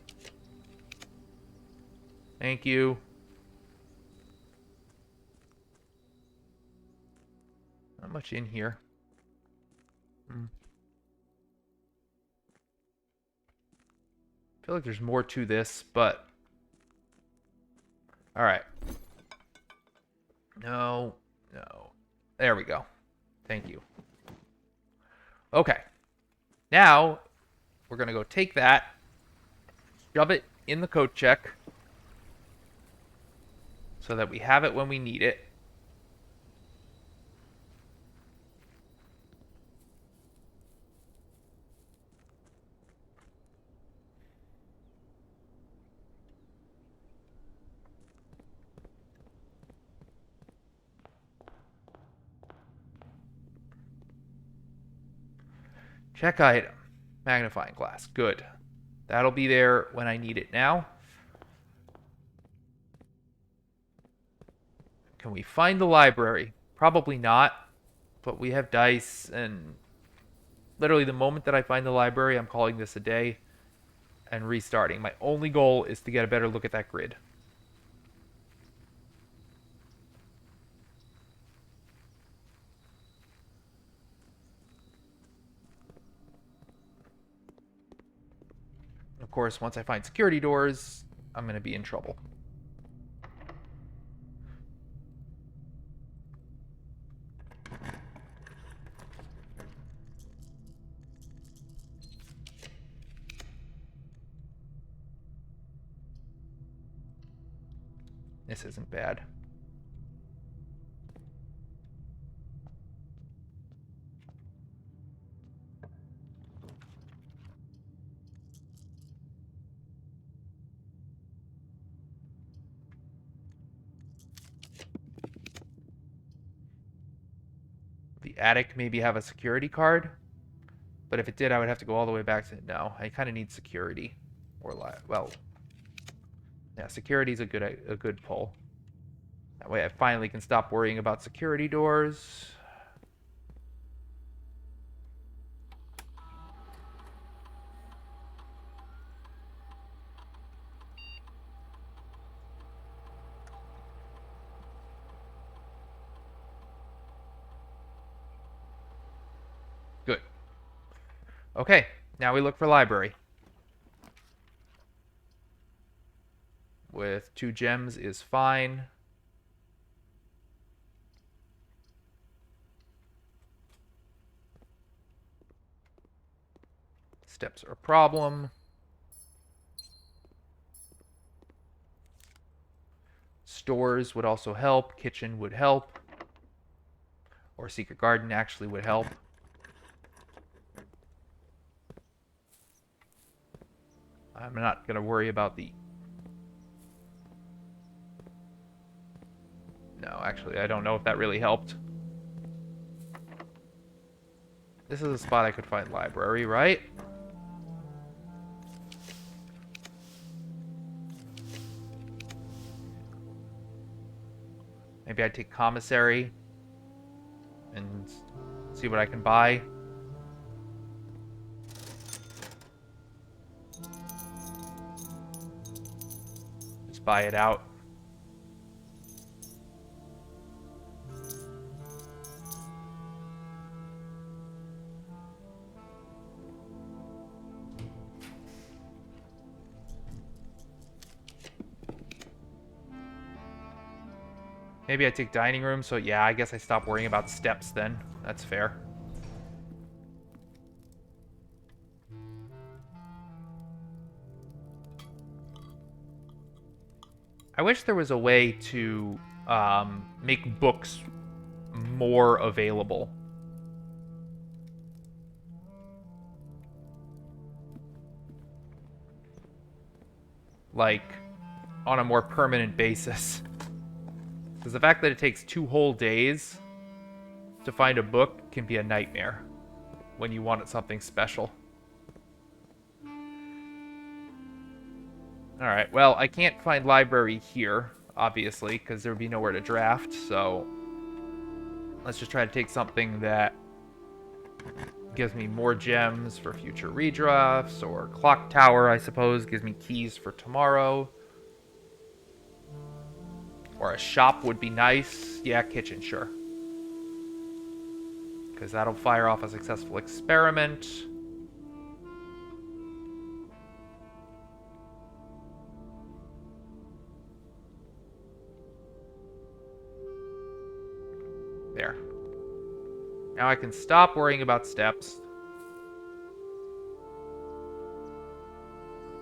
Thank you. Not much in here. I feel like there's more to this, but... Alright. No. No. There we go. Thank you. Okay. Now, we're going to go take that, shove it in the coat check, so that we have it when we need it. Check item. Magnifying glass. Good. That'll be there when I need it now. Can we find the library? Probably not. But we have dice, and literally the moment that I find the library, I'm calling this a day and restarting. My only goal is to get a better look at that grid. Of course, once I find security doors, I'm going to be in trouble. This isn't bad. The attic maybe have a security card, but if it did, I would have to go all the way back to... No, I kind of need security. Or, well... Yeah, security is a good pull. That way I finally can stop worrying about security doors. Good. Okay, now we look for library. With 2 gems is fine. Steps are a problem. Stores would also help. Kitchen would help. Or secret garden actually would help. I'm not going to worry about the... No, actually, I don't know if that really helped. This is a spot I could find library, right? Maybe I'd take commissary and see what I can buy. Just buy it out. Maybe I take dining room, so yeah, I guess I stop worrying about steps then. That's fair. I wish there was a way to make books more available. Like, on a more permanent basis. Because the fact that it takes 2 whole days to find a book can be a nightmare when you want something special. Alright, well, I can't find library here, obviously, because there would be nowhere to draft, so let's just try to take something that gives me more gems for future redrafts, or clock tower, I suppose, gives me keys for tomorrow. Or a shop would be nice. Yeah, kitchen, sure. Because that'll fire off a successful experiment. There. Now I can stop worrying about steps.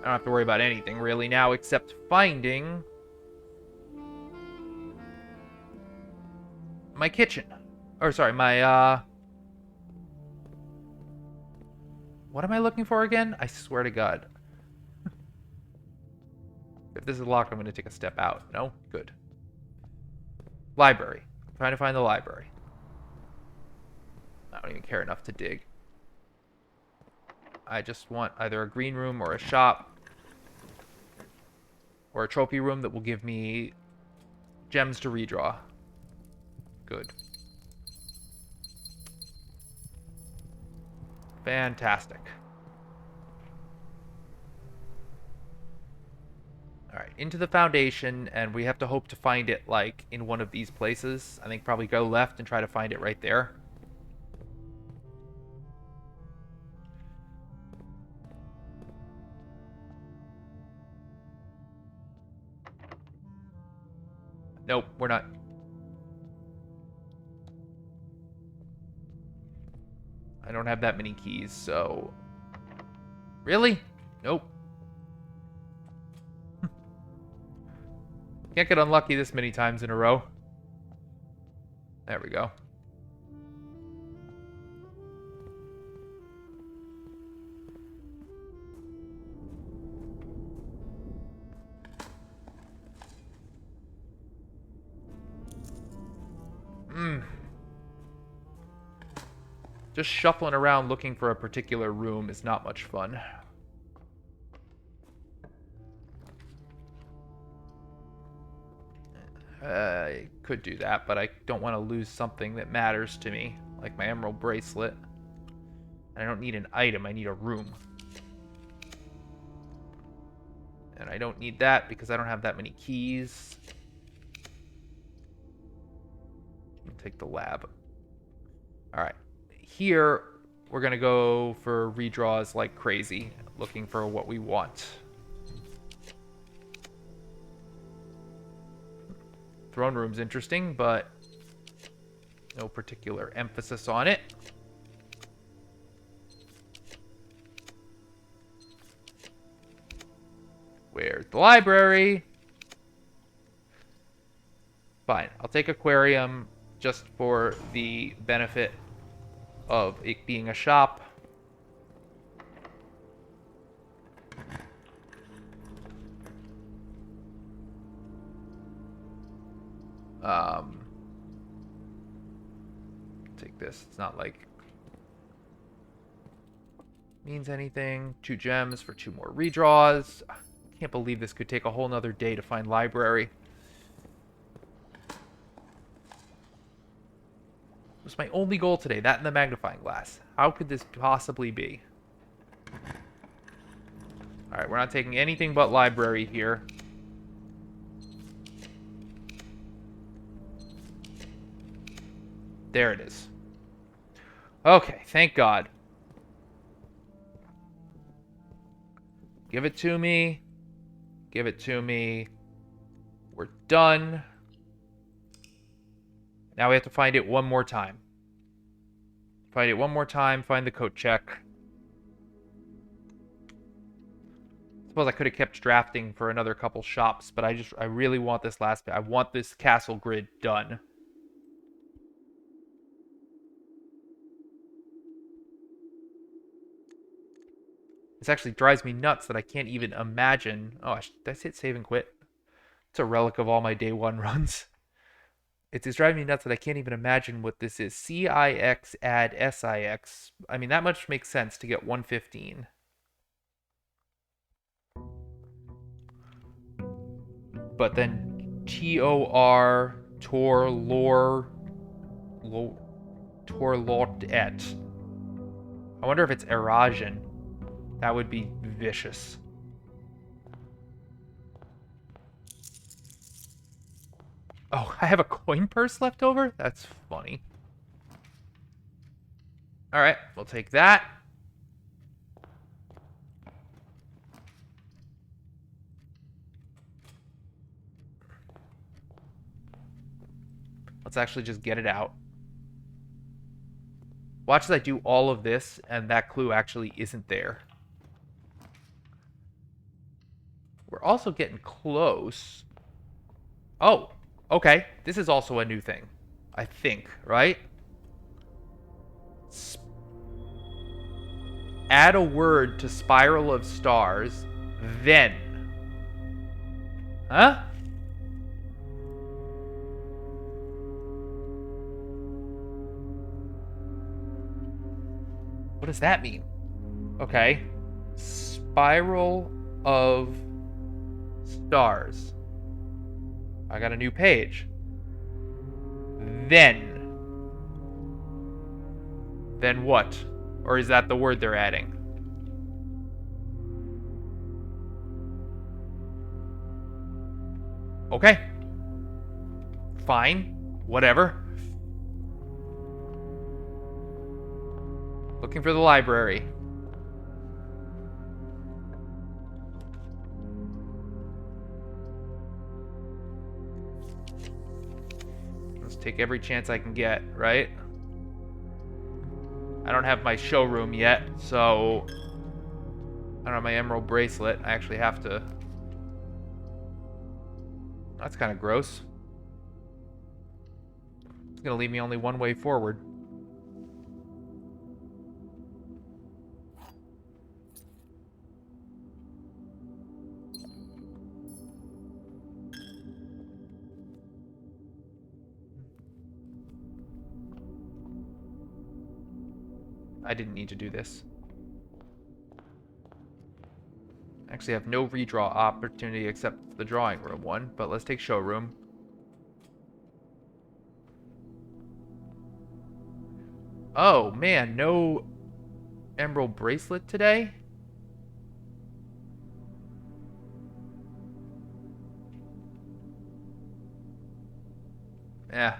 I don't have to worry about anything really now except finding my kitchen. Or sorry, my what am I looking for again? I swear to God. If this is locked, I'm going to take a step out. No? Good. Library. I'm trying to find the library. I don't even care enough to dig. I just want either a green room or a shop. Or a trophy room that will give me gems to redraw. Good. Fantastic. Alright, into the foundation, and we have to hope to find it, like, in one of these places. I think probably go left and try to find it right there. Nope, we're not. I don't have that many keys, so... Really? Nope. Can't get unlucky this many times in a row. There we go. Just shuffling around looking for a particular room is not much fun. I could do that, but I don't want to lose something that matters to me, like my emerald bracelet. And I don't need an item, I need a room. And I don't need that because I don't have that many keys. I'll take the lab. Alright. Here, we're going to go for redraws like crazy, looking for what we want. Throne room's interesting, but no particular emphasis on it. Where's the library? take aquarium just for the benefit of it being a shop. Take this. It's not like means anything. 2 gems for 2 more redraws. Can't believe this could take a whole nother day to find library. It was my only goal today, that and the magnifying glass. How could this possibly be? Alright, we're not taking anything but library here. There it is. Okay, thank God. Give it to me. Give it to me. We're done. Now we have to find it one more time. Find it one more time. Find the coat check. Suppose I could have kept drafting for another couple shops, but I really want this last bit. I want this castle grid done. This actually drives me nuts that I can't even imagine. Oh, did I hit save and quit? It's a relic of all my day 1 runs. It's driving me nuts that I can't even imagine what this is. CIX add SIX. I mean, that much makes sense to get 115. But then TOR, Tor, Lore, Tor, Lot, Et. I wonder if it's erosion. That would be vicious. Oh, I have a coin purse left over? That's funny. Alright, we'll take that. Let's actually just get it out. Watch as I do all of this, and that clue actually isn't there. We're also getting close. Oh, okay. This is also a new thing. I think, right? Add a word to Spiral of Stars, then. Huh? What does that mean? Okay. Spiral of Stars. I got a new page. Then. Then what? Or is that the word they're adding? Okay. Fine. Whatever. Looking for the library. Let's take every chance I can get, right? I don't have my showroom yet, so I don't have my emerald bracelet. I actually have to. That's kind of gross. It's gonna leave me only one way forward. I didn't need to do this. Actually, I have no redraw opportunity except the drawing room one, but let's take showroom. Oh, man, no emerald bracelet today? Yeah.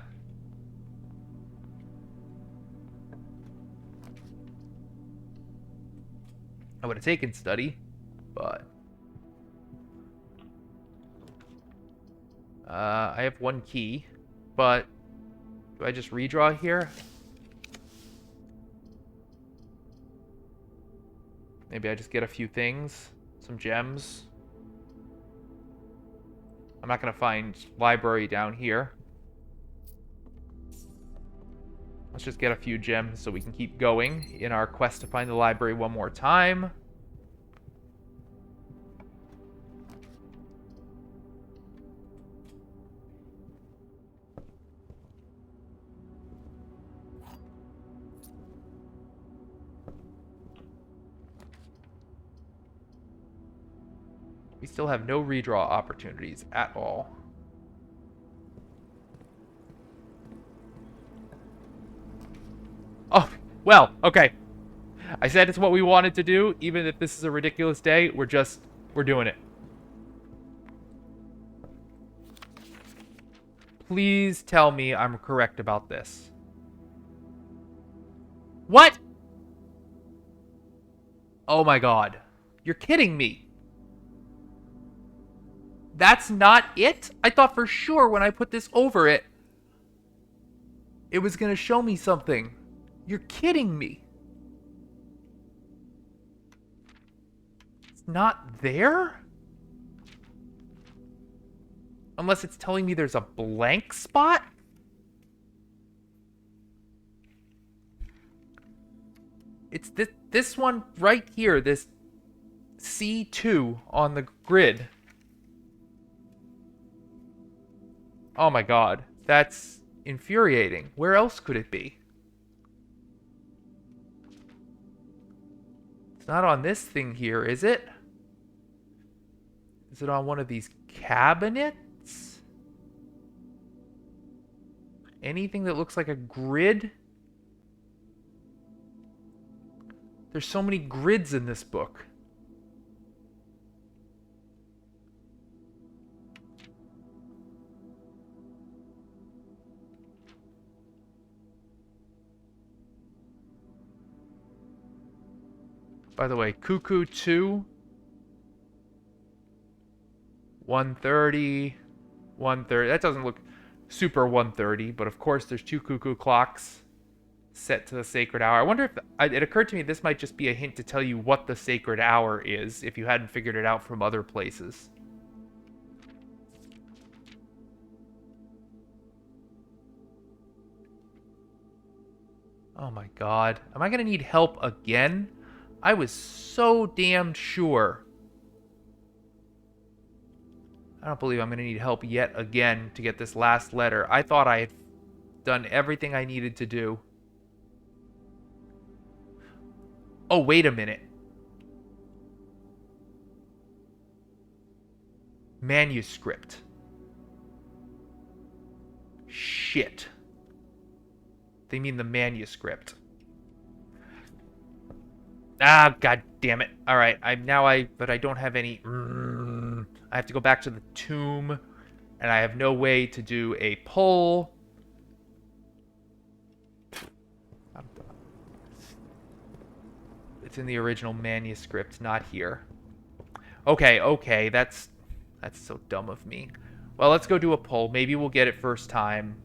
I would have taken study, but I have 1 key, but do I just redraw here? Maybe I just get a few things, some gems. I'm not gonna find library down here. Let's just get a few gems so we can keep going in our quest to find the library one more time. We still have no redraw opportunities at all. Oh, well, okay. I said it's what we wanted to do. Even if this is a ridiculous day, we're doing it. Please tell me I'm correct about this. What? Oh my god. You're kidding me. That's not it? I thought for sure when I put this over it, it was going to show me something. You're kidding me. It's not there? Unless it's telling me there's a blank spot? It's this one right here, this C2 on the grid. Oh my god, that's infuriating. Where else could it be? It's not on this thing here, is it? Is it on one of these cabinets? Anything that looks like a grid? There's so many grids in this book. By the way, Cuckoo 2, 1:30, 1:30. That doesn't look super 1:30, but of course there's 2 cuckoo clocks set to the sacred hour. I wonder if it occurred to me this might just be a hint to tell you what the sacred hour is if you hadn't figured it out from other places. Oh my god. Am I going to need help again? I was so damn sure. I don't believe I'm going to need help yet again to get this last letter. I thought I had done everything I needed to do. Oh, wait a minute. Manuscript. Shit. They mean the manuscript. Ah, god damn it. Alright, but I don't have any... I have to go back to the tomb, and I have no way to do a pull. It's in the original manuscript, not here. Okay, that's so dumb of me. Well, let's go do a pull. Maybe we'll get it first time.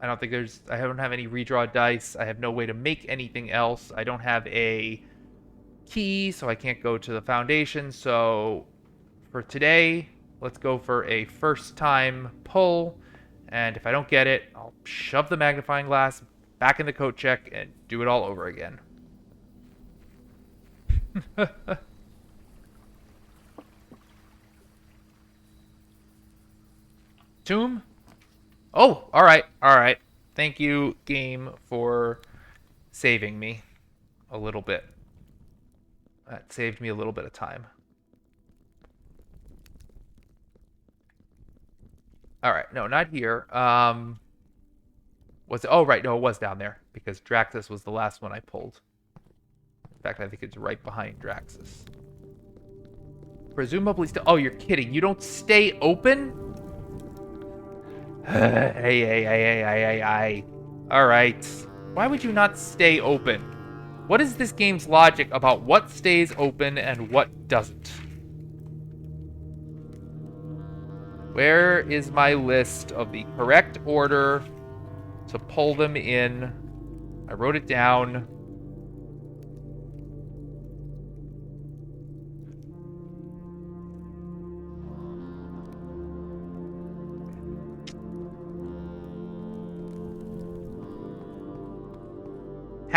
I don't have any redraw dice. I have no way to make anything else. I don't have a key, so I can't go to the foundation. So for today, let's go for a first time pull. And if I don't get it, I'll shove the magnifying glass back in the coat check and do it all over again. Tomb? Oh, alright. Thank you, game, for saving me a little bit. That saved me a little bit of time. Alright, no, not here. Was it? Oh, right, no, it was down there, because Draxus was the last one I pulled. In fact, I think it's right behind Draxus. Presumably still... Oh, you're kidding. You don't stay open? Hey. Alright. Why would you not stay open? What is this game's logic about what stays open and what doesn't? Where is my list of the correct order to pull them in? I wrote it down.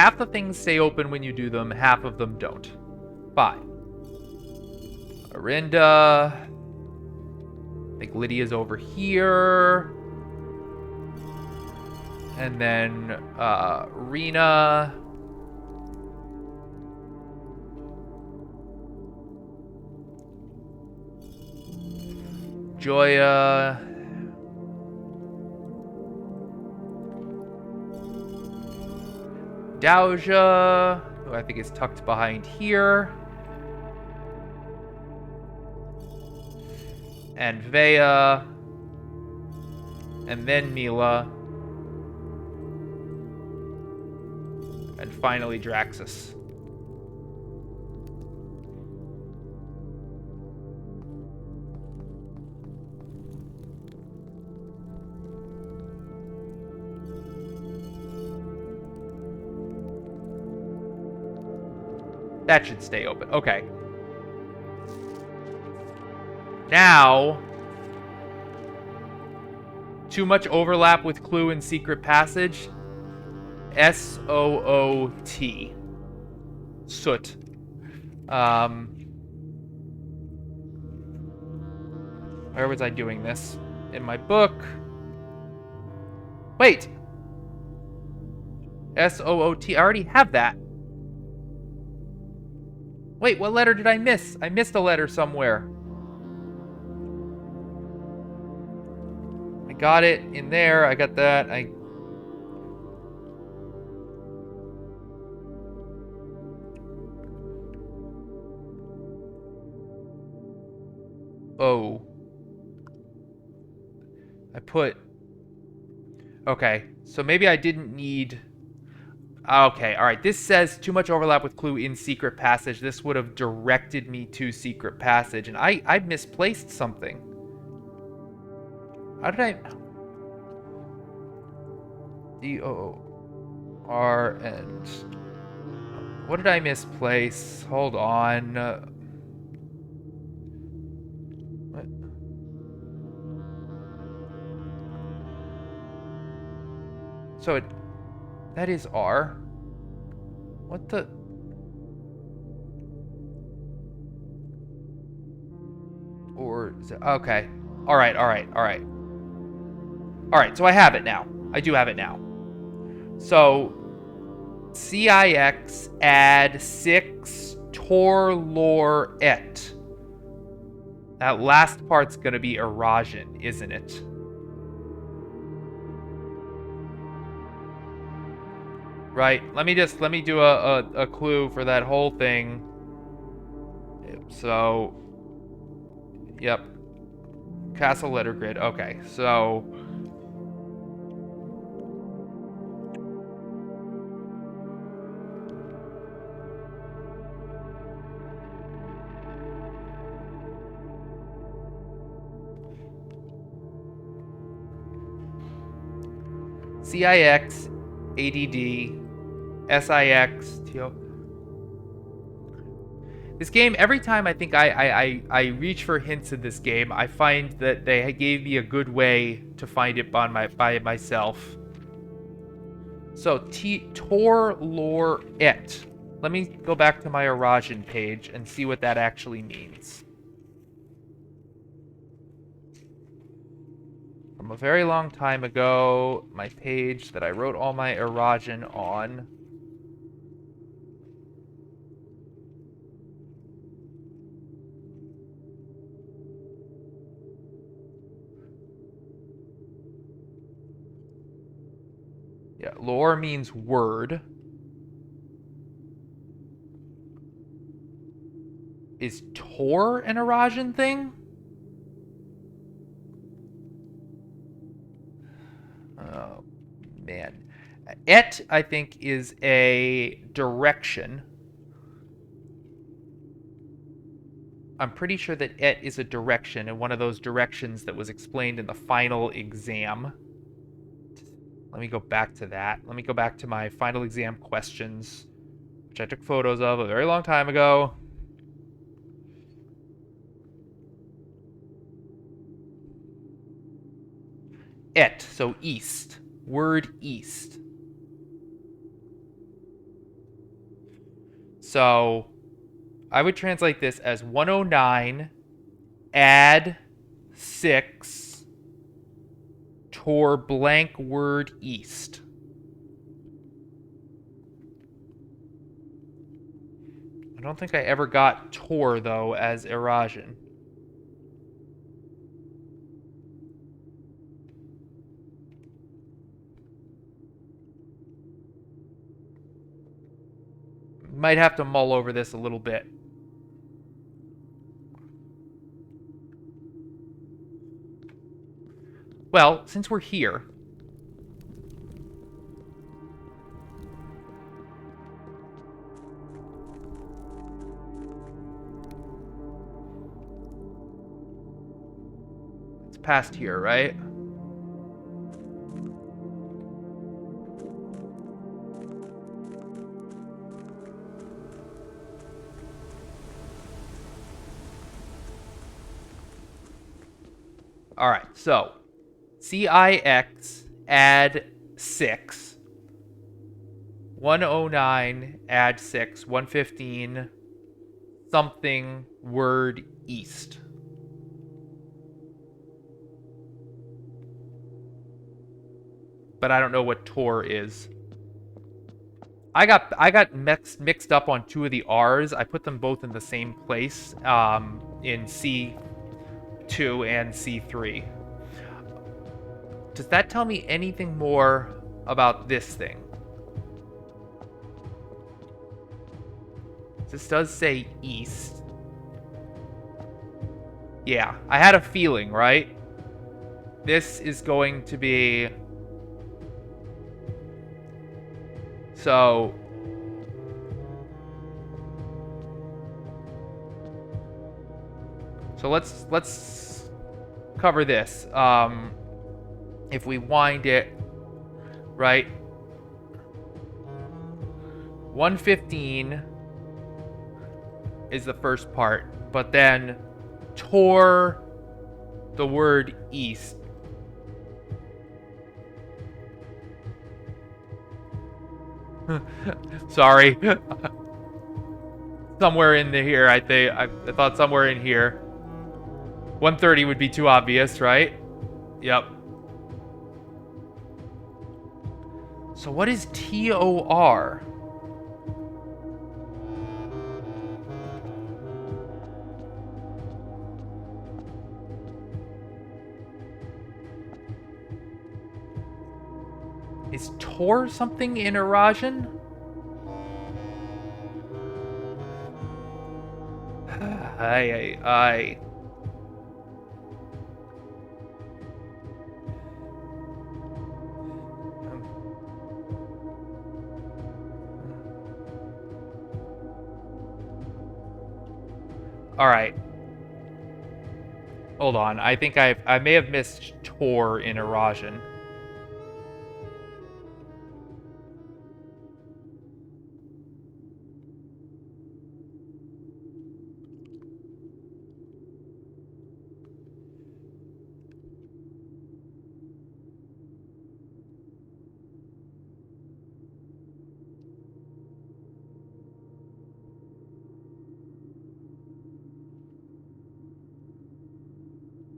half the things stay open when you do them, half of them don't. 5. Arinda. I think Lydia's over here. And then Rena. Joya. Doja, who I think is tucked behind here. And Vea. And then Mila. And finally Draxus. That should stay open. Okay. Now, too much overlap with clue and secret passage. S-O-O-T. Soot. Where was I doing this? In my book. Wait. S-O-O-T. I already have that. Wait, what letter did I miss? I missed a letter somewhere. I got it in there. I got that. Oh. I put... Okay, so maybe I didn't need... Okay, alright. This says too much overlap with clue in secret passage. This would have directed me to secret passage. And I misplaced something. How did I... D-O-R and... What did I misplace? Hold on. What? So it... That is R. What the... Or... Okay. Alright. Alright, so I have it now. I do have it now. So... CIX add 6 Tor lore et. That last part's gonna be erosion, isn't it? Right, let me do a clue for that whole thing. So, yep. Castle letter grid, okay, so... CIX, ADD, SIX, TO. This game, every time I think I reach for hints in this game, I find that they gave me a good way to find it by myself. So, Tor lore et. Let me go back to my erosion page and see what that actually means. From a very long time ago, my page that I wrote all my erosion on. Yeah, lore means word. Is Tor an erosion thing? Oh, man. Et, I think, is a direction. I'm pretty sure that et is a direction, and one of those directions that was explained in the final exam. Let me go back to that. Let me go back to my final exam questions, which I took photos of a very long time ago. Et, so east. Word east. So I would translate this as 109 add 6 tor blank word east. I don't think I ever got tor, though, as erosion. Might have to mull over this a little bit. Well, since we're here, it's past here, right? All right, so CIX add 6, 109 add 6, 115 something word east. But I don't know what tor is. I got mixed up on 2 of the R's. I put them both in the same place in C2 and C3. Does that tell me anything more about this thing? This does say east. Yeah, I had a feeling, right? This is going to be... So let's cover this. If we wind it, right? 115 is the first part, but then tor the word east. Sorry. Somewhere in here, I think. I thought somewhere in here. 130 would be too obvious, right? Yep. So what is TOR? Is tor something in erosion? I. All right. Hold on. I think I may have missed tor in erosion.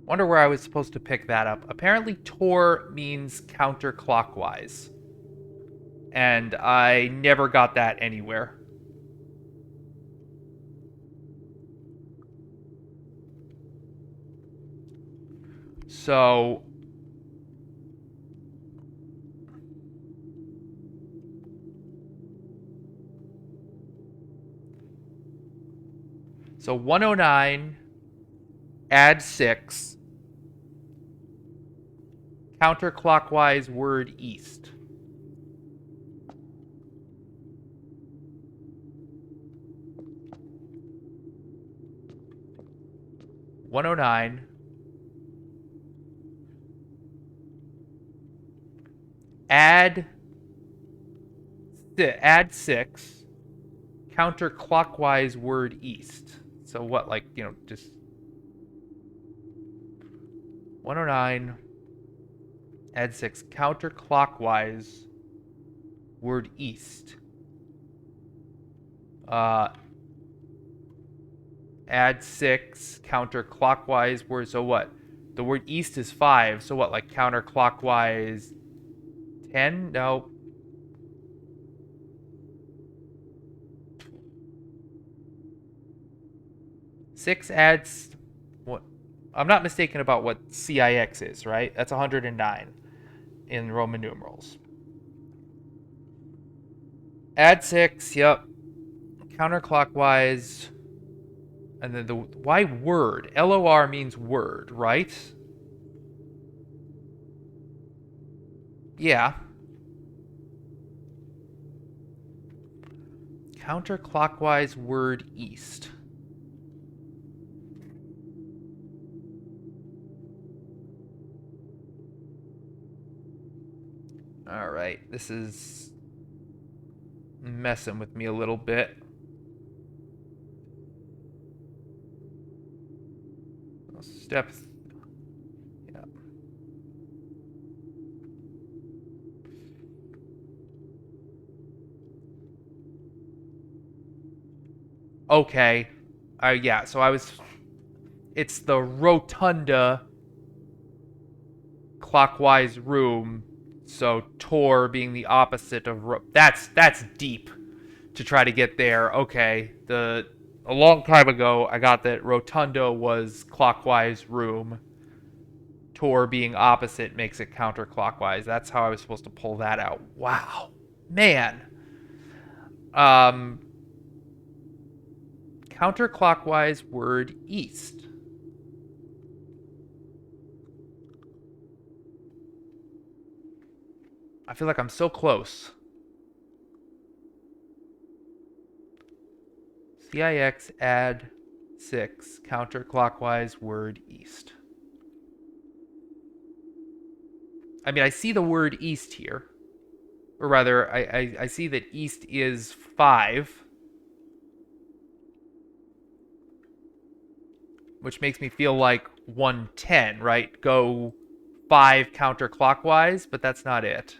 Wonder where I was supposed to pick that up. Apparently tor means counterclockwise. And I never got that anywhere. So So 109 add 6 counterclockwise word east. $109 add 6 counterclockwise word east. So what, like, you know, just 109 add 6 counterclockwise word east. Uh, add 6 counterclockwise word. So what? The word east is 5. So what? Like counterclockwise 10? No. Six adds what? I'm not mistaken about what CIX is, right? That's 109 in Roman numerals. Add 6, yep. Counterclockwise. And then why word? LOR means word, right? Yeah. Counterclockwise word east. All right, this is messing with me a little bit. Step. Yeah. Okay. Yeah, so I was. It's the rotunda clockwise room. So Tor being the opposite of that's deep to try to get there. Okay, a long time ago I got that rotunda was clockwise room. Tor being opposite makes it counterclockwise. That's how I was supposed to pull that out. Wow, man. Um, counterclockwise word east. I feel like I'm so close. CIX add 6 counterclockwise word east. I mean, I see the word east here. Or rather, I see that east is 5. Which makes me feel like 110, right? Go 5 counterclockwise, but that's not it.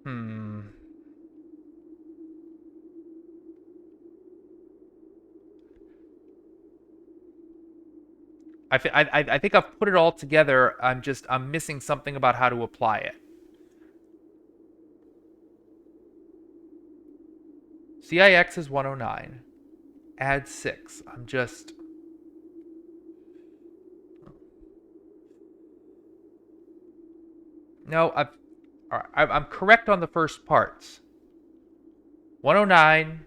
Hmm. I think I've put it all together. I'm missing something about how to apply it. CIX is 109. Add 6. No, I'm correct on the first parts. 109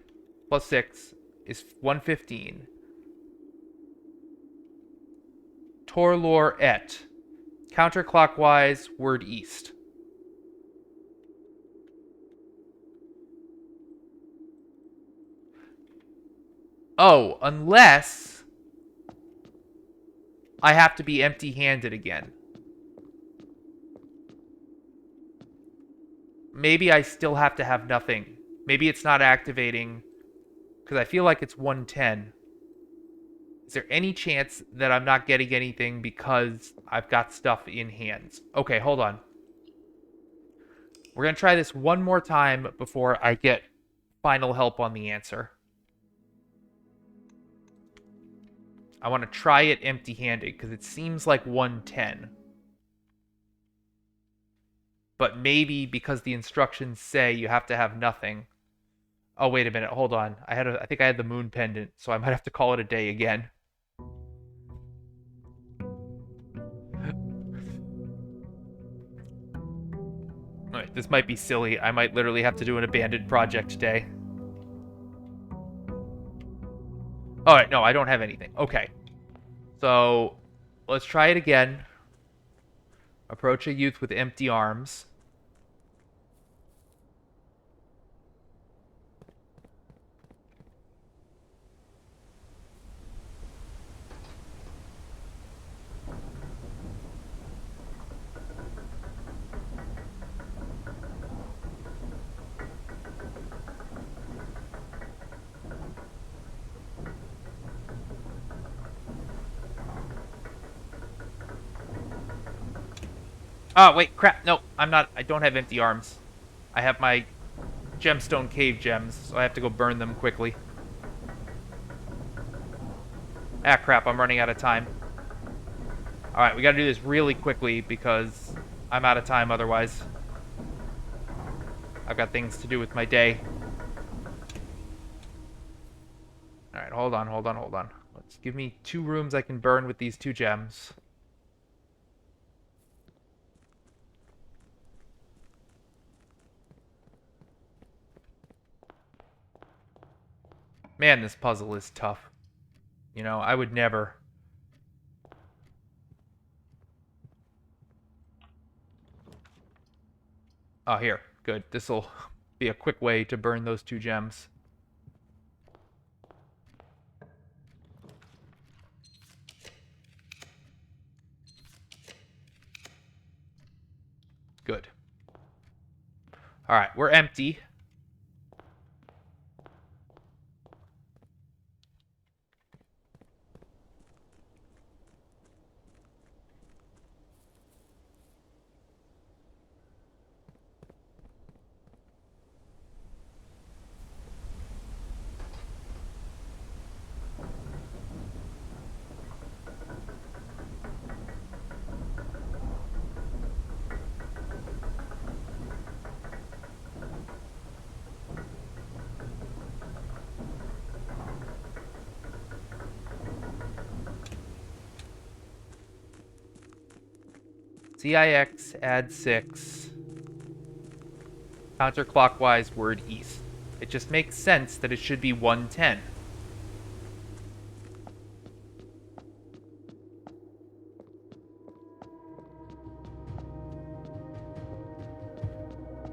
plus 6 is 115. Torlor et. Counterclockwise, word east. Oh, unless I have to be empty-handed again. Maybe I still have to have nothing. Maybe it's not activating because I feel like it's 110. Is there any chance that I'm not getting anything because I've got stuff in hands? Okay, hold on. We're going to try this one more time before I get final help on the answer. I want to try it empty-handed because it seems like 110. But maybe because the instructions say you have to have nothing. Oh, wait a minute. Hold on. I think I had the moon pendant, so I might have to call it a day again. Alright, this might be silly. I might literally have to do an abandoned project today. Alright, no, I don't have anything. Okay. So, let's try it again. Approach a youth with empty arms. Oh, wait, crap. No, I'm not. I don't have empty arms. I have my gemstone cave gems, so I have to go burn them quickly. Ah, crap. I'm running out of time. Alright, we gotta do this really quickly because I'm out of time otherwise. I've got things to do with my day. Alright, hold on. Let's give me 2 rooms I can burn with these 2 gems. Man, this puzzle is tough. You know, I would never. Oh, here. Good. This'll be a quick way to burn those 2 gems. Good. Alright, we're empty. CIX, add 6. Counterclockwise, word east. It just makes sense that it should be 110.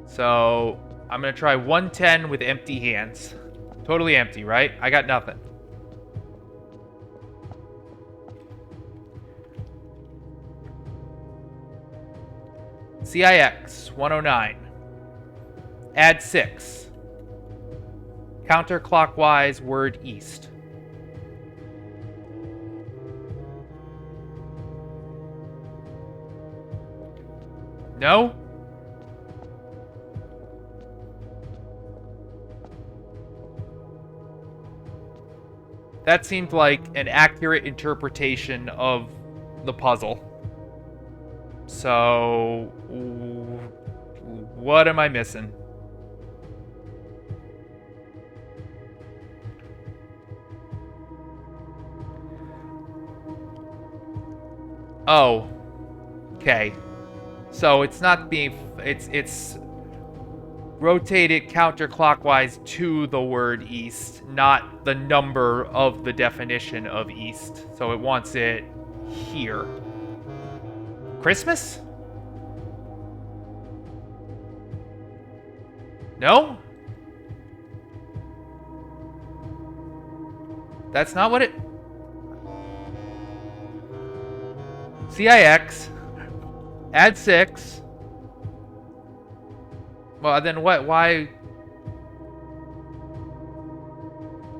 So, I'm gonna try 110 with empty hands. Totally empty, right? I got nothing. CIX, 109. Add 6. Counterclockwise, word east. No? That seemed like an accurate interpretation of the puzzle. So, what am I missing? Oh. Okay. So it's not being... It's rotated counterclockwise to the word east, not the number of the definition of east. So it wants it here. Christmas? No? That's not what it... CIX. Add 6. Well, then what? Why?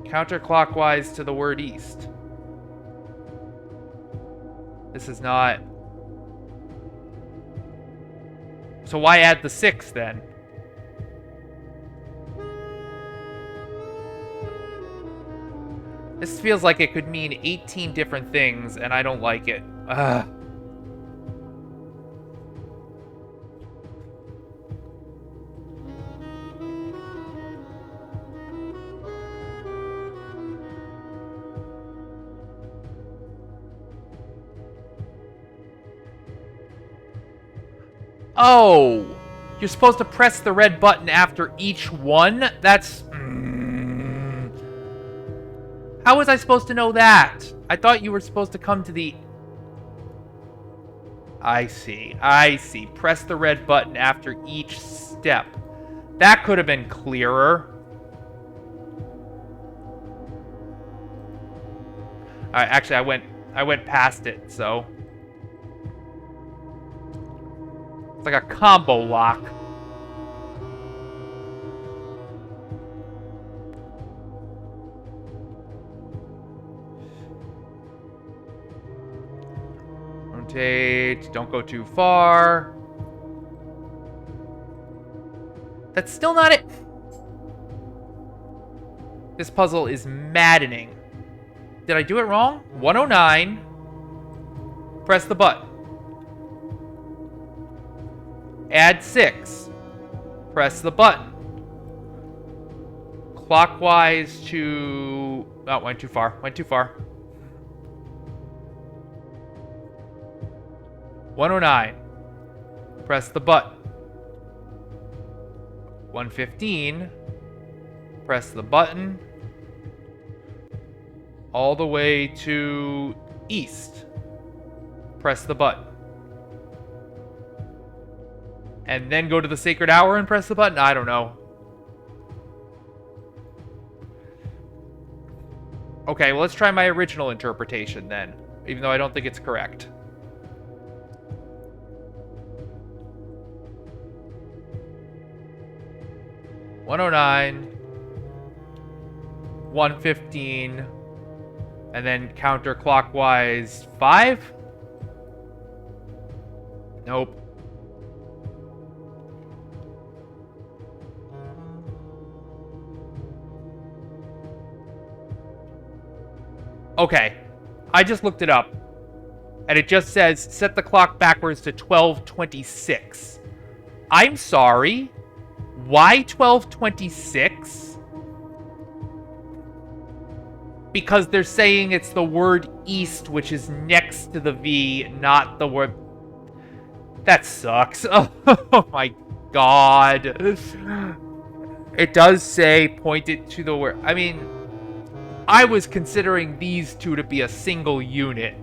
Counterclockwise to the word east. This is not... So why add the 6 then? This feels like it could mean 18 different things, and I don't like it. Ugh. Oh! You're supposed to press the red button after each one? That's... How was I supposed to know that? I thought you were supposed to come to the... I see. Press the red button after each step. That could have been clearer. Alright, actually, I went past it, so... It's like a combo lock. Rotate. Don't go too far. That's still not it. This puzzle is maddening. Did I do it wrong? 109. Press the button. Add 6. Press the button. Clockwise to... Oh, went too far. Went too far. 109. Press the button. 115. Press the button. All the way to east. Press the button. And then go to the sacred hour and press the button? I don't know. Okay, well, let's try my original interpretation then, even though I don't think it's correct. $109, 115, and then counterclockwise 5? Nope. Okay, I just looked it up, and it just says set the clock backwards to 12:26. I'm sorry, why 12:26? Because they're saying it's the word east, which is next to the V, not the word... That sucks. Oh my god. It does say point it to the word... I mean... I was considering these two to be a single unit.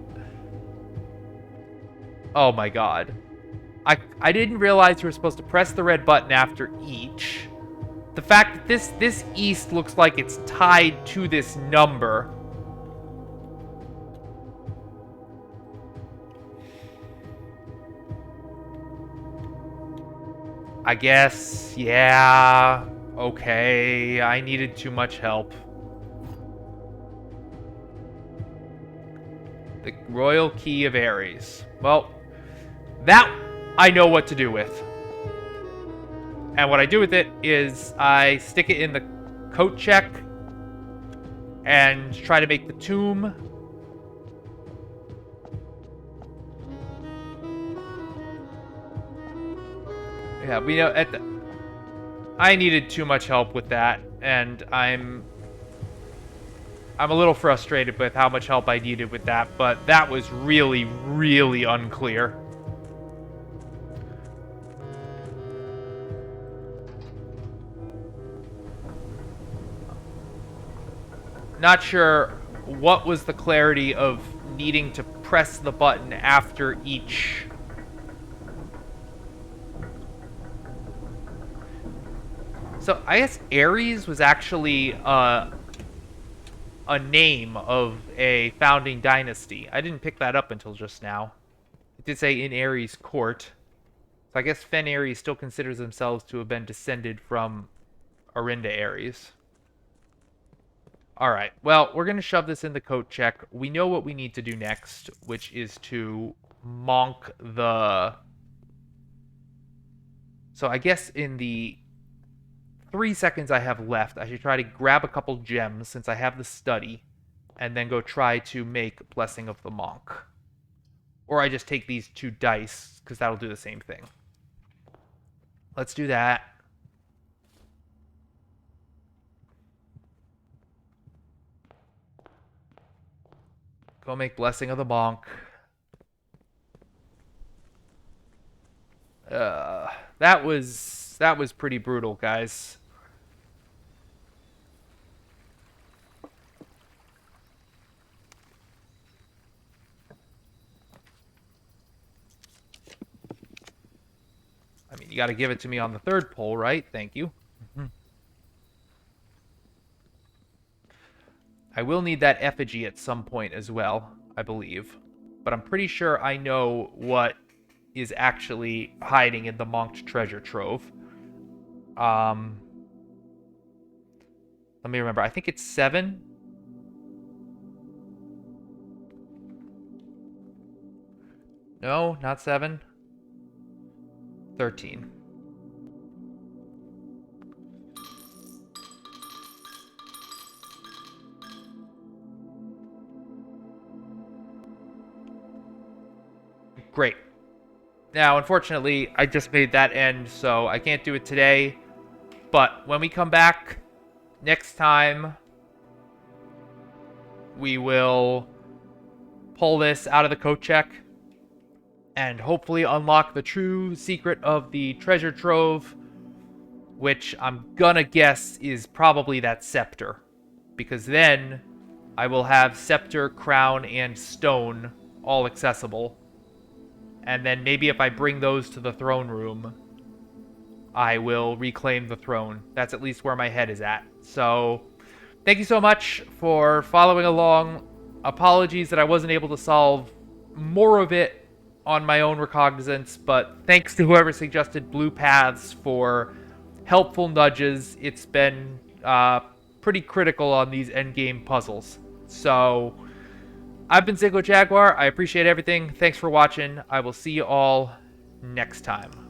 Oh my god. I didn't realize you were supposed to press the red button after each. The fact that this east looks like it's tied to this number. I guess, yeah, okay, I needed too much help. The Royal Key of Ares. Well, that I know what to do with. And what I do with it is I stick it in the coat check and try to make the tomb. Yeah, we know I needed too much help with that, and I'm a little frustrated with how much help I needed with that, but that was really, really unclear. Not sure what was the clarity of needing to press the button after each. So I guess Ares was actually a name of a founding dynasty. I didn't pick that up until just now. It did say in Ares' court. So I guess Fen Ares still considers themselves to have been descended from Arinda Ares. Alright, well, we're going to shove this in the coat check. We know what we need to do next, which is to monk the... So I guess in the 3 seconds I have left, I should try to grab a couple gems since I have the study, and then go try to make Blessing of the Monk. Or I just take these 2 dice, because that'll do the same thing. Let's do that. Go make Blessing of the Monk. That was pretty brutal, guys. I mean, you got to give it to me on the 3rd pull, right? Thank you. I will need that effigy at some point as well, I believe. But I'm pretty sure I know what is actually hiding in the monked treasure trove. Let me remember. I think it's 7. No, not 7. 13. Great. Now, unfortunately, I just made that end, so I can't do it today. But when we come back next time, we will pull this out of the coat check and hopefully unlock the true secret of the treasure trove, which I'm gonna guess is probably that scepter. Because then I will have scepter, crown, and stone all accessible. And then maybe if I bring those to the throne room, I will reclaim the throne. That's at least where my head is at. So, thank you so much for following along. Apologies that I wasn't able to solve more of it on my own recognizance, but thanks to whoever suggested blue paths for helpful nudges. It's been pretty critical on these endgame puzzles. So, I've been Zeigler Jaguar. I appreciate everything. Thanks for watching. I will see you all next time.